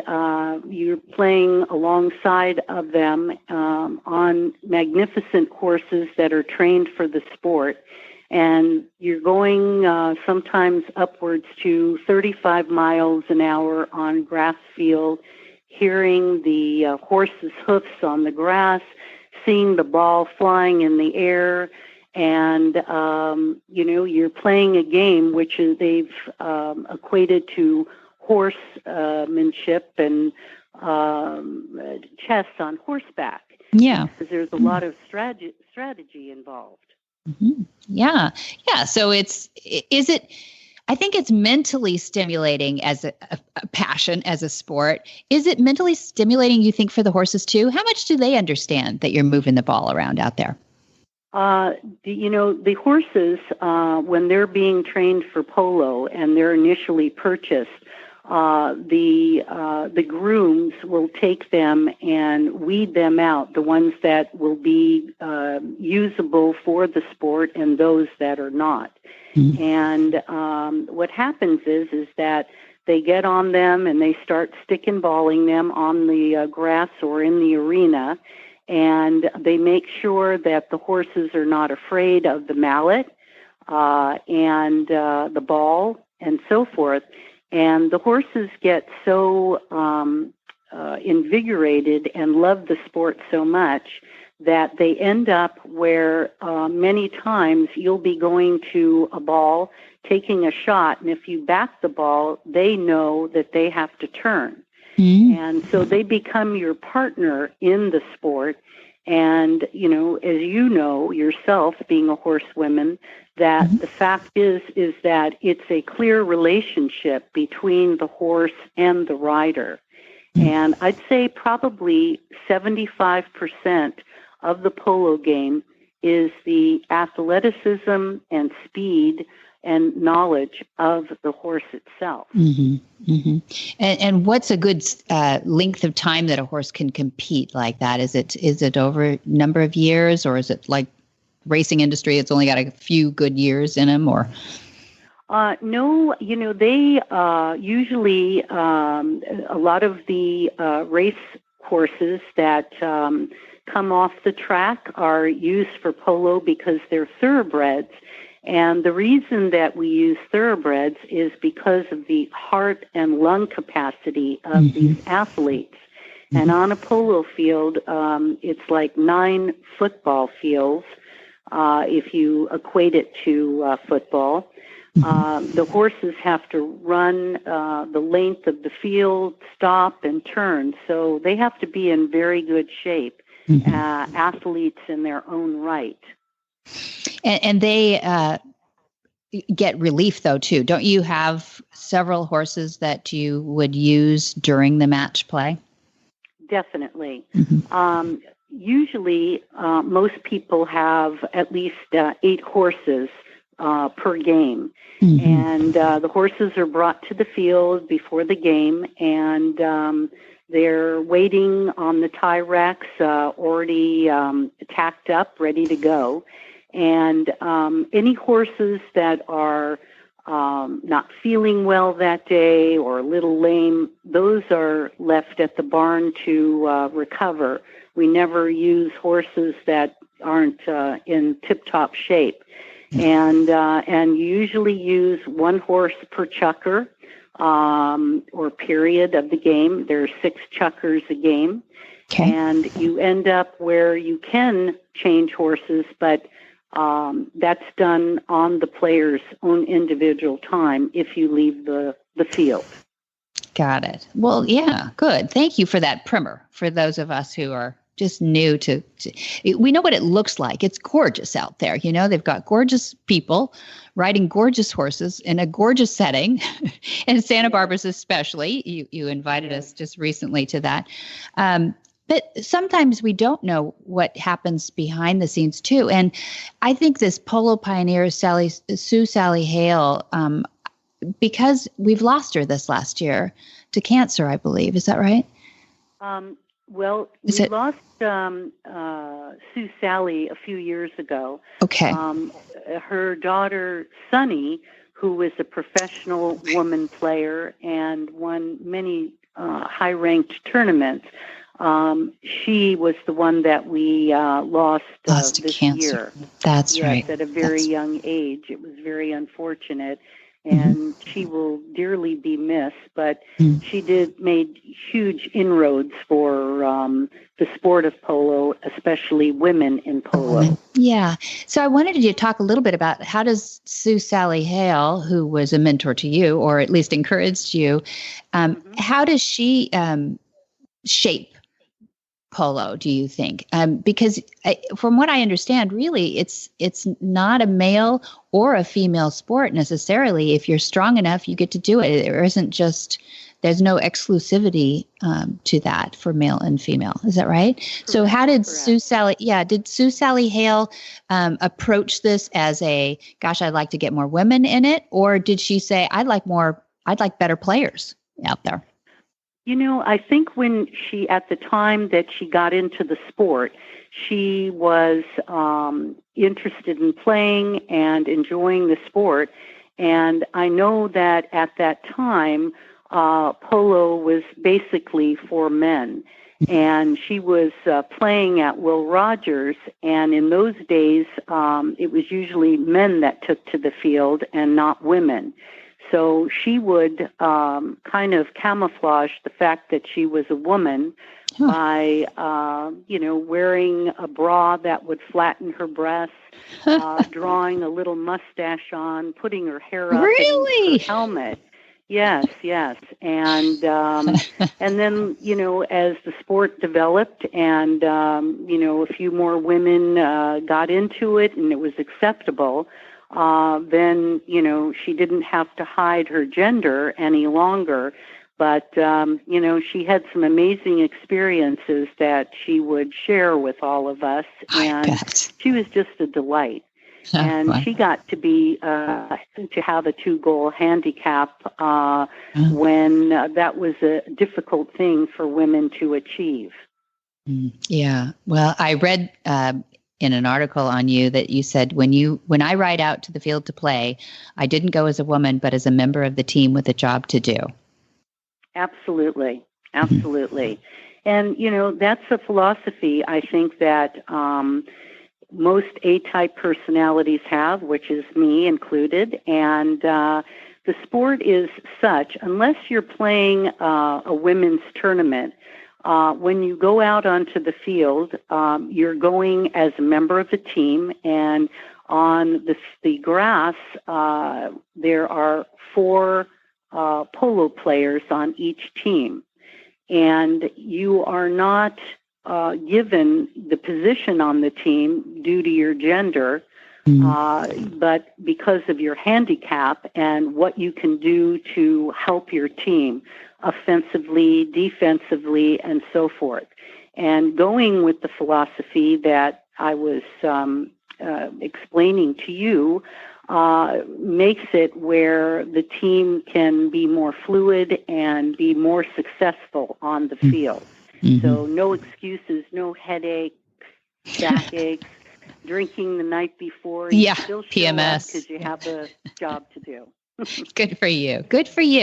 you're playing alongside of them on magnificent horses that are trained for the sport. And you're going sometimes upwards to 35 miles an hour on grass field hearing the horse's hoofs on the grass, seeing the ball flying in the air, and you're playing a game which they've equated to horsemanship and chess on horseback. Yeah, because there's a lot of strategy involved. Mm-hmm. Yeah. So is it? I think it's mentally stimulating as a passion, as a sport. Is it mentally stimulating, you think, for the horses too? How much do they understand that you're moving the ball around out there? The horses, when they're being trained for polo and they're initially purchased, the grooms will take them and weed them out, the ones that will be usable for the sport and those that are not. Mm-hmm. And what happens is that they get on them and they start stick and balling them on the grass or in the arena, and they make sure that the horses are not afraid of the mallet and the ball and so forth. And the horses get so invigorated and love the sport so much that they end up where many times you'll be going to a ball, taking a shot, and if you back the ball, they know that they have to turn. Mm-hmm. And so they become your partner in the sport. And, as you know yourself, being a horsewoman, that mm-hmm. the fact is that it's a clear relationship between the horse and the rider. Mm-hmm. And I'd say probably 75% of the polo game is the athleticism and speed and knowledge of the horse itself. Mm-hmm. Mm-hmm. And what's a good length of time that a horse can compete like that? Is it over a number of years, or is it like racing industry? It's only got a few good years in them, or? No, they usually a lot of the race horses that come off the track are used for polo because they're thoroughbreds. And the reason that we use thoroughbreds is because of the heart and lung capacity of mm-hmm. these athletes. Mm-hmm. And on a polo field, it's like 9 football fields, if you equate it to football. Mm-hmm. The horses have to run the length of the field, stop, and turn. So they have to be in very good shape, mm-hmm. Athletes in their own right. And they get relief, though, too. Don't you have several horses that you would use during the match play? Definitely. Mm-hmm. Usually, most people have at least 8 horses per game. Mm-hmm. And the horses are brought to the field before the game, and they're waiting on the tie racks, already tacked up, ready to go. And any horses that are not feeling well that day or a little lame, those are left at the barn to recover. We never use horses that aren't in tip-top shape. And you usually use 1 horse per chucker or period of the game. There are 6 chuckers a game. Okay. And you end up where you can change horses, but that's done on the player's own individual time if you leave the field. Got it. Well, yeah, good. Thank you for that primer for those of us who are just new to we know what it looks like. It's gorgeous out there. They've got gorgeous people riding gorgeous horses in a gorgeous setting, and Santa Barbara's especially. You invited us just recently to that. But sometimes we don't know what happens behind the scenes, too. And I think this polo pioneer, Sue Sally Hale, because we've lost her this last year to cancer, I believe. Is that right? Well, we lost Sue Sally a few years ago. Okay. Her daughter, Sunny, who was a professional woman player and won many high-ranked tournaments, she was the one that we lost to this cancer. Year. That's right. At a very young age. It was very unfortunate. and she will dearly be missed. But she made huge inroads for the sport of polo, especially women in polo. Yeah. So I wanted you to talk a little bit about how does Sue Sally Hale, who was a mentor to you, or at least encouraged you, how does she shape polo, do you think? Because from what I understand, really, it's not a male or a female sport necessarily. If you're strong enough, you get to do it. There's no exclusivity to that for male and female. Is that right? Correct. So how did Sue Sally Hale approach this as gosh, I'd like to get more women in it? Or did she say, I'd like better players out there? I think at the time that she got into the sport, she was interested in playing and enjoying the sport. And I know that at that time, polo was basically for men. And she was playing at Will Rogers. And in those days, it was usually men that took to the field and not women. So she would kind of camouflage the fact that she was a woman by, wearing a bra that would flatten her breasts, drawing a little mustache on, putting her hair up in her helmet. Yes. And then, as the sport developed and, a few more women got into it and it was acceptable, then, she didn't have to hide her gender any longer. But, she had some amazing experiences that she would share with all of us. And she was just a delight. And she got to be to have a 2-goal handicap when that was a difficult thing for women to achieve. Yeah. Well, I read in an article on you that you said, when I ride out to the field to play, I didn't go as a woman, but as a member of the team with a job to do. Absolutely. And, that's a philosophy I think that most A-type personalities have, which is me included. And the sport is such, unless you're playing a women's tournament, when you go out onto the field, you're going as a member of the team, and on the grass, there are 4 polo players on each team, and you are not given the position on the team due to your gender, but because of your handicap and what you can do to help your team offensively, defensively, and so forth. And going with the philosophy that I was explaining to you makes it where the team can be more fluid and be more successful on the field. So no excuses, no headaches, backaches, drinking the night before. You still show PMS because you have a job to do. Good for you.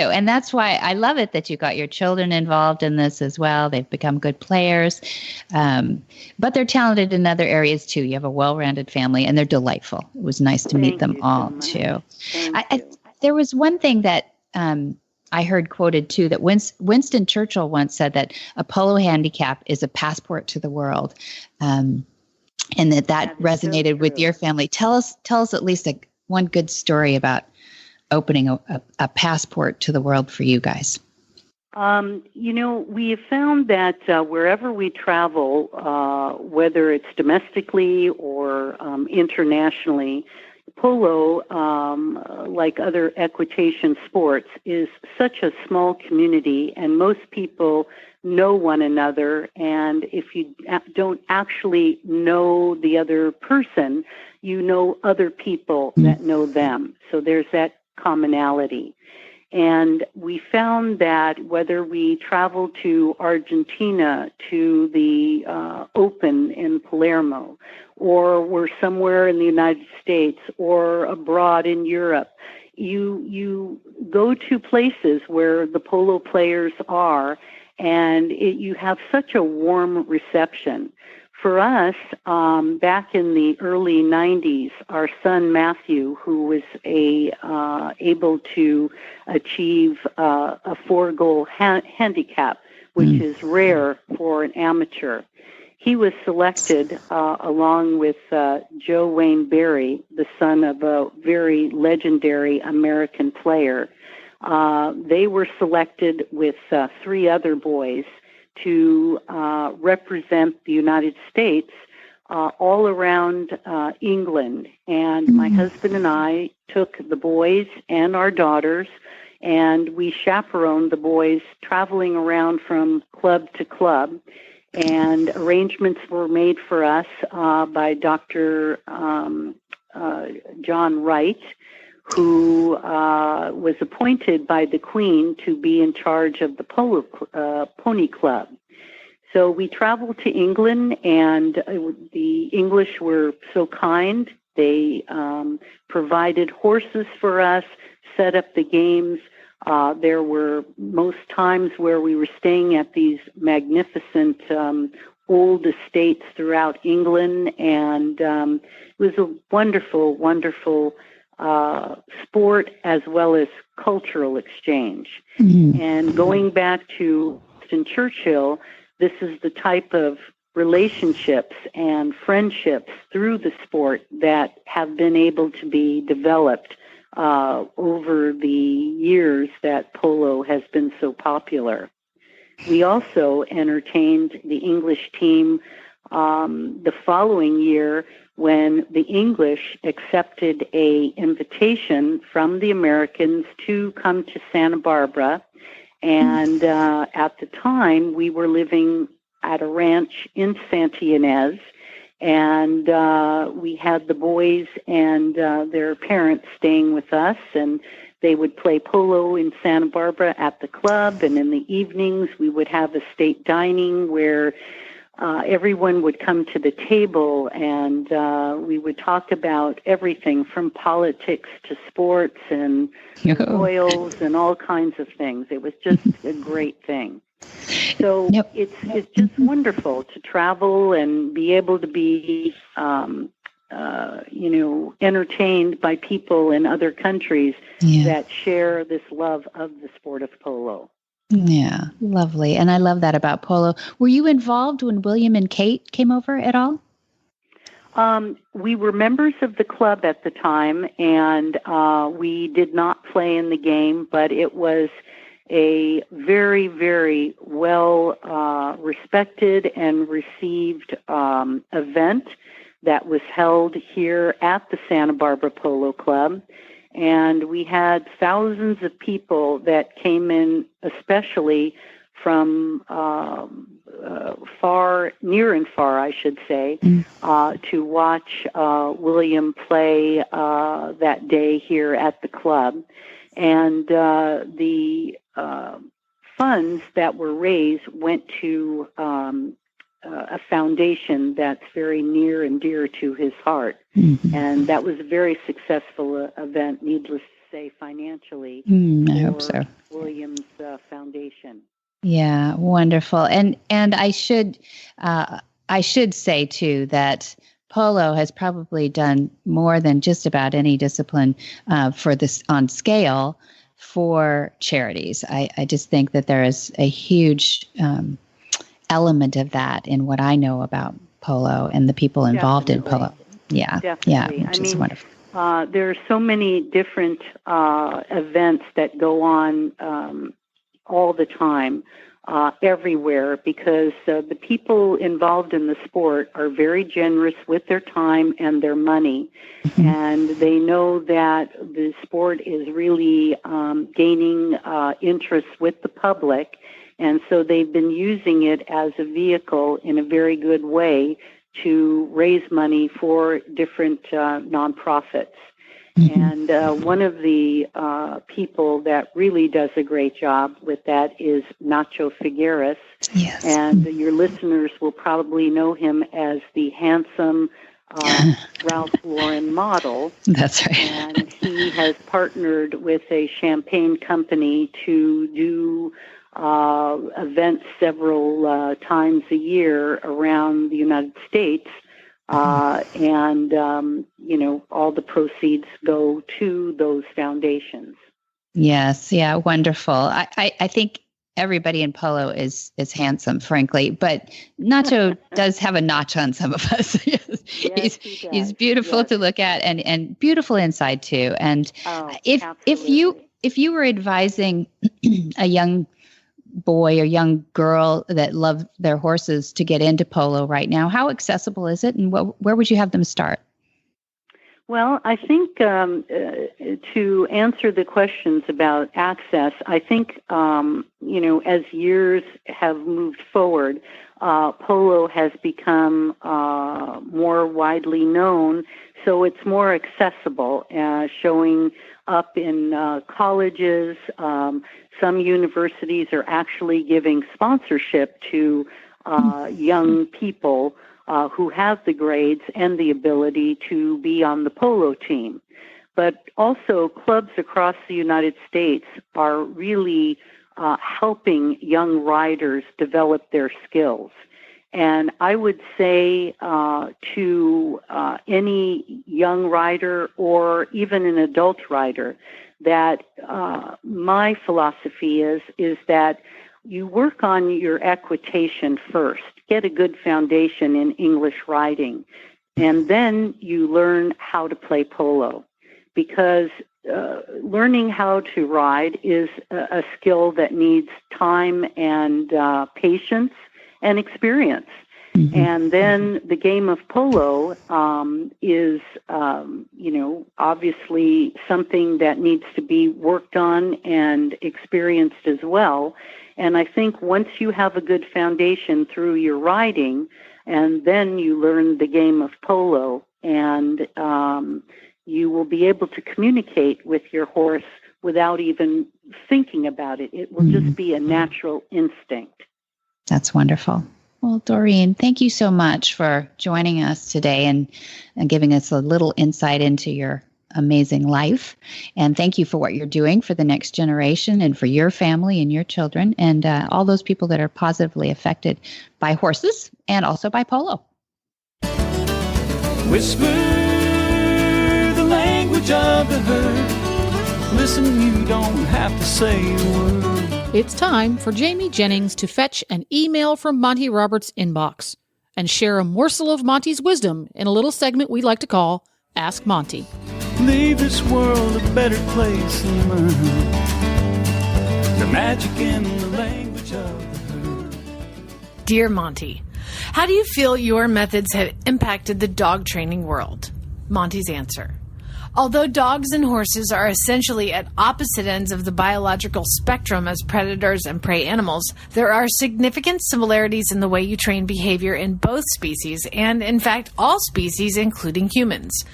And that's why I love it that you got your children involved in this as well. They've become good players, but they're talented in other areas too. You have a well-rounded family and they're delightful. It was nice to meet them all too. There was one thing that I heard quoted too, that Winston Churchill once said that a polo handicap is a passport to the world. And that resonated with your family. Tell us at least one good story about opening a passport to the world for you guys. We have found that wherever we travel, whether it's domestically or internationally, polo, like other equitation sports, is such a small community, and most people know one another. And if you don't actually know the other person, you know other people that know them. So there's that commonality. And we found that whether we travel to Argentina to the Open in Palermo, or we're somewhere in the United States or abroad in Europe, you go to places where the polo players are, and you have such a warm reception For us, back in the early 90s, our son Matthew, who was able to achieve a 4-goal handicap, which is rare for an amateur, he was selected along with Joe Wayne Berry, the son of a very legendary American player. They were selected with 3 other boys to represent the United States all around England. And my husband and I took the boys and our daughters, and we chaperoned the boys traveling around from club to club. And arrangements were made for us by Dr. John Wright, who was appointed by the Queen to be in charge of the Polo Pony Club. So we traveled to England, and the English were so kind. They provided horses for us, set up the games. There were most times where we were staying at these magnificent old estates throughout England, and it was a wonderful, wonderful sport as well as cultural exchange. And going back to Winston Churchill, this is the type of relationships and friendships through the sport that have been able to be developed over the years that polo has been so popular. We also entertained the English team the following year when the English accepted an invitation from the Americans to come to Santa Barbara. And at the time, we were living at a ranch in Santa Ynez, and we had the boys and their parents staying with us, and they would play polo in Santa Barbara at the club, and in the evenings we would have a state dining where everyone would come to the table, and we would talk about everything from politics to sports and oils and all kinds of things. It was just a great thing. So it's just wonderful to travel and be able to be, entertained by people in other countries that share this love of the sport of polo. Yeah, lovely. And I love that about polo. Were you involved when William and Kate came over at all? We were members of the club at the time, and we did not play in the game, but it was a very, very well respected and received event that was held here at the Santa Barbara Polo Club. And we had thousands of people that came in, especially from near and far, I should say, to watch William play that day here at the club. And the funds that were raised went to a foundation that's very near and dear to his heart. And that was a very successful event, needless to say, financially. I hope so. Williams Foundation. Yeah, wonderful. And I should say too that polo has probably done more than just about any discipline for this on scale for charities. I just think that there is a huge element of that in what I know about polo and the people involved in polo. Yeah, definitely. Which is wonderful. There are so many different events that go on all the time, everywhere, because the people involved in the sport are very generous with their time and their money, and they know that the sport is really gaining interest with the public, and so they've been using it as a vehicle in a very good way to raise money for different nonprofits. And one of the people that really does a great job with that is Nacho Figueres. Yes. And your listeners will probably know him as the handsome Ralph Lauren model. That's right. And he has partnered with a champagne company to do events several times a year around the United States. And all the proceeds go to those foundations. Yes. Yeah. Wonderful. I think everybody in Polo is handsome, frankly, but Nacho does have a notch on some of us. He's beautiful to look at and beautiful inside too. And if you were advising a young boy or young girl that love their horses to get into polo right now, how accessible is it, and where would you have them start? Well, I think to answer the questions about access, I think, as years have moved forward, polo has become more widely known, so it's more accessible, showing up in colleges. Some universities are actually giving sponsorship to young people who have the grades and the ability to be on the polo team. But also clubs across the United States are really helping young riders develop their skills. And I would say to any young rider or even an adult rider that my philosophy is that you work on your equitation first, get a good foundation in English riding, and then you learn how to play polo. Because learning how to ride is a skill that needs time and patience and experience. Mm-hmm. And then the game of polo is, obviously something that needs to be worked on and experienced as well. And I think once you have a good foundation through your riding, and then you learn the game of polo, and you will be able to communicate with your horse without even thinking about it. It will just be a natural instinct. That's wonderful. Well, Doreen, thank you so much for joining us today and giving us a little insight into your amazing life. And thank you for what you're doing for the next generation and for your family and your children and all those people that are positively affected by horses and also by polo. Whisper the language of the herd. Listen, you don't have to say a word. It's time for Jamie Jennings to fetch an email from Monty Roberts' inbox and share a morsel of Monty's wisdom in a little segment we like to call Ask Monty. Leave this world a better place than mine. The magic in the language of the herd. Dear Monty, how do you feel your methods have impacted the dog training world? Monty's answer. Although dogs and horses are essentially at opposite ends of the biological spectrum as predators and prey animals, there are significant similarities in the way you train behavior in both species and, in fact, all species, including humans.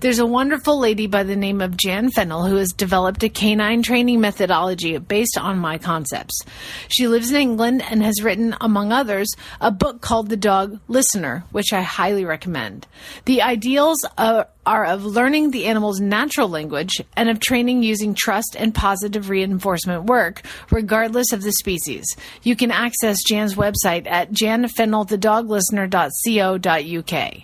There's a wonderful lady by the name of Jan Fennell who has developed a canine training methodology based on my concepts. She lives in England and has written, among others, a book called The Dog Listener, which I highly recommend. The ideals are of learning the animal's natural language and of training using trust and positive reinforcement work, regardless of the species. You can access Jan's website at janfennellthedoglistener.co.uk.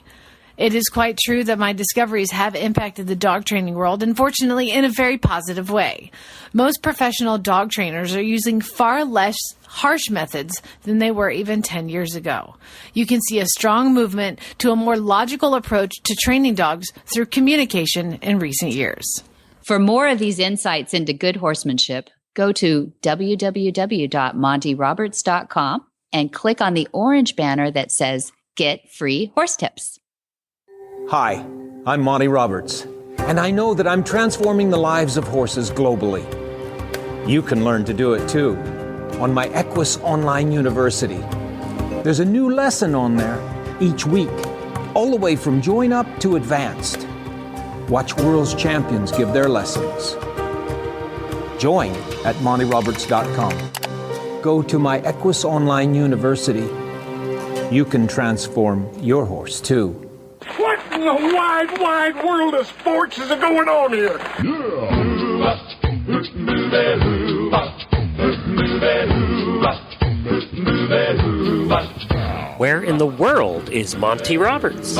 It is quite true that my discoveries have impacted the dog training world, and fortunately in a very positive way. Most professional dog trainers are using far less harsh methods than they were even 10 years ago. You can see a strong movement to a more logical approach to training dogs through communication in recent years. For more of these insights into good horsemanship, go to www.montyroberts.com and click on the orange banner that says Get Free Horse Tips. Hi, I'm Monty Roberts, and I know that I'm transforming the lives of horses globally. You can learn to do it too on my Equus Online University. There's a new lesson on there each week, all the way from join up to advanced. Watch world's champions give their lessons. Join at MontyRoberts.com. Go to my Equus Online University. You can transform your horse too. What in the wide, wide world of sports is going on here? Yeah. Where in the world is Monty Roberts?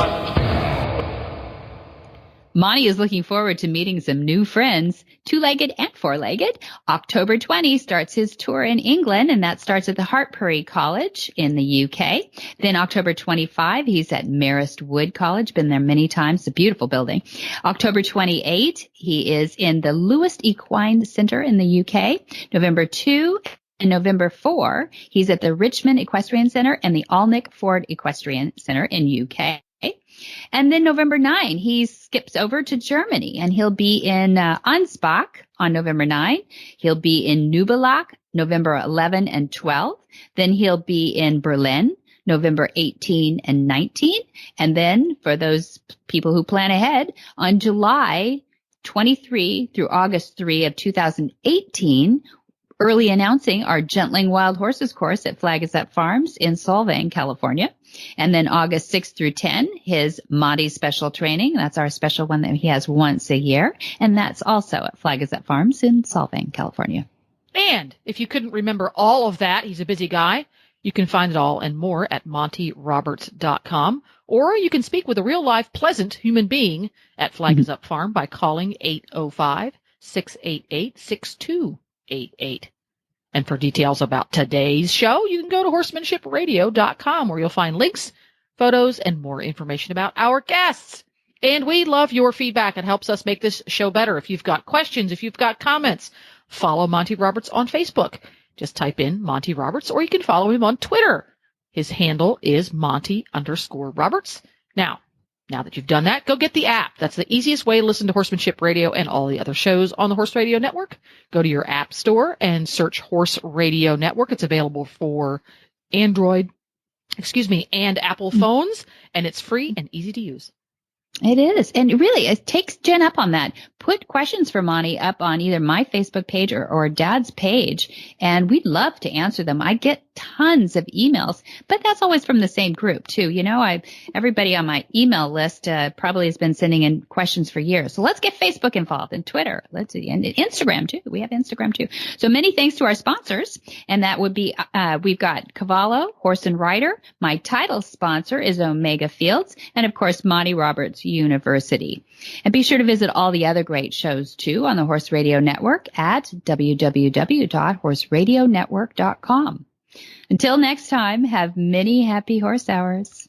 Monty is looking forward to meeting some new friends, two-legged and four-legged. October 20 starts his tour in England, and that starts at the Hartpury College in the UK. Then October 25, he's at Marist Wood College. Been there many times. It's a beautiful building. October 28, he is in the Lewis Equine Center in the UK. November 2 and November 4, he's at the Richmond Equestrian Center and the Alnwick Ford Equestrian Center in UK. And then November 9, he skips over to Germany, and he'll be in Ansbach on November 9. He'll be in Nubelach, November 11 and 12. Then he'll be in Berlin, November 18 and 19. And then for those people who plan ahead, on July 23 through August 3 of 2018, early announcing our Gentling Wild Horses course at Flag Is Up Farms in Solvang, California. And then August 6th through 10, his Monty special training. That's our special one that he has once a year. And that's also at Flag Is Up Farms in Solvang, California. And if you couldn't remember all of that, he's a busy guy. You can find it all and more at montyroberts.com. Or you can speak with a real life, pleasant human being at Flag Is Up Farm by calling 805-688-6288. And for details about today's show, you can go to horsemanshipradio.com, where you'll find links, photos, and more information about our guests. And we love your feedback. It helps us make this show better. If you've got questions, if you've got comments, follow Monty Roberts on Facebook. Just type in Monty Roberts, or you can follow him on Twitter. His handle is Monty_Roberts. Now that you've done that, go get the app. That's the easiest way to listen to Horsemanship Radio and all the other shows on the Horse Radio Network. Go to your app store and search Horse Radio Network. It's available for Android, and Apple phones, and it's free and easy to use. It is. And really, it takes Jen up on that. Put questions for Monty up on either my Facebook page or Dad's page, and we'd love to answer them. I get tons of emails, but that's always from the same group, too. You know, everybody on my email list probably has been sending in questions for years. So let's get Facebook involved, and Twitter. And Instagram, too. We have Instagram, too. So many thanks to our sponsors, and that would be we've got Cavalia, Horse and Rider. My title sponsor is Omega Fields, and, of course, Monty Roberts University. And be sure to visit all the other great shows, too, on the Horse Radio Network at www.horseradionetwork.com. Until next time, have many happy horse hours.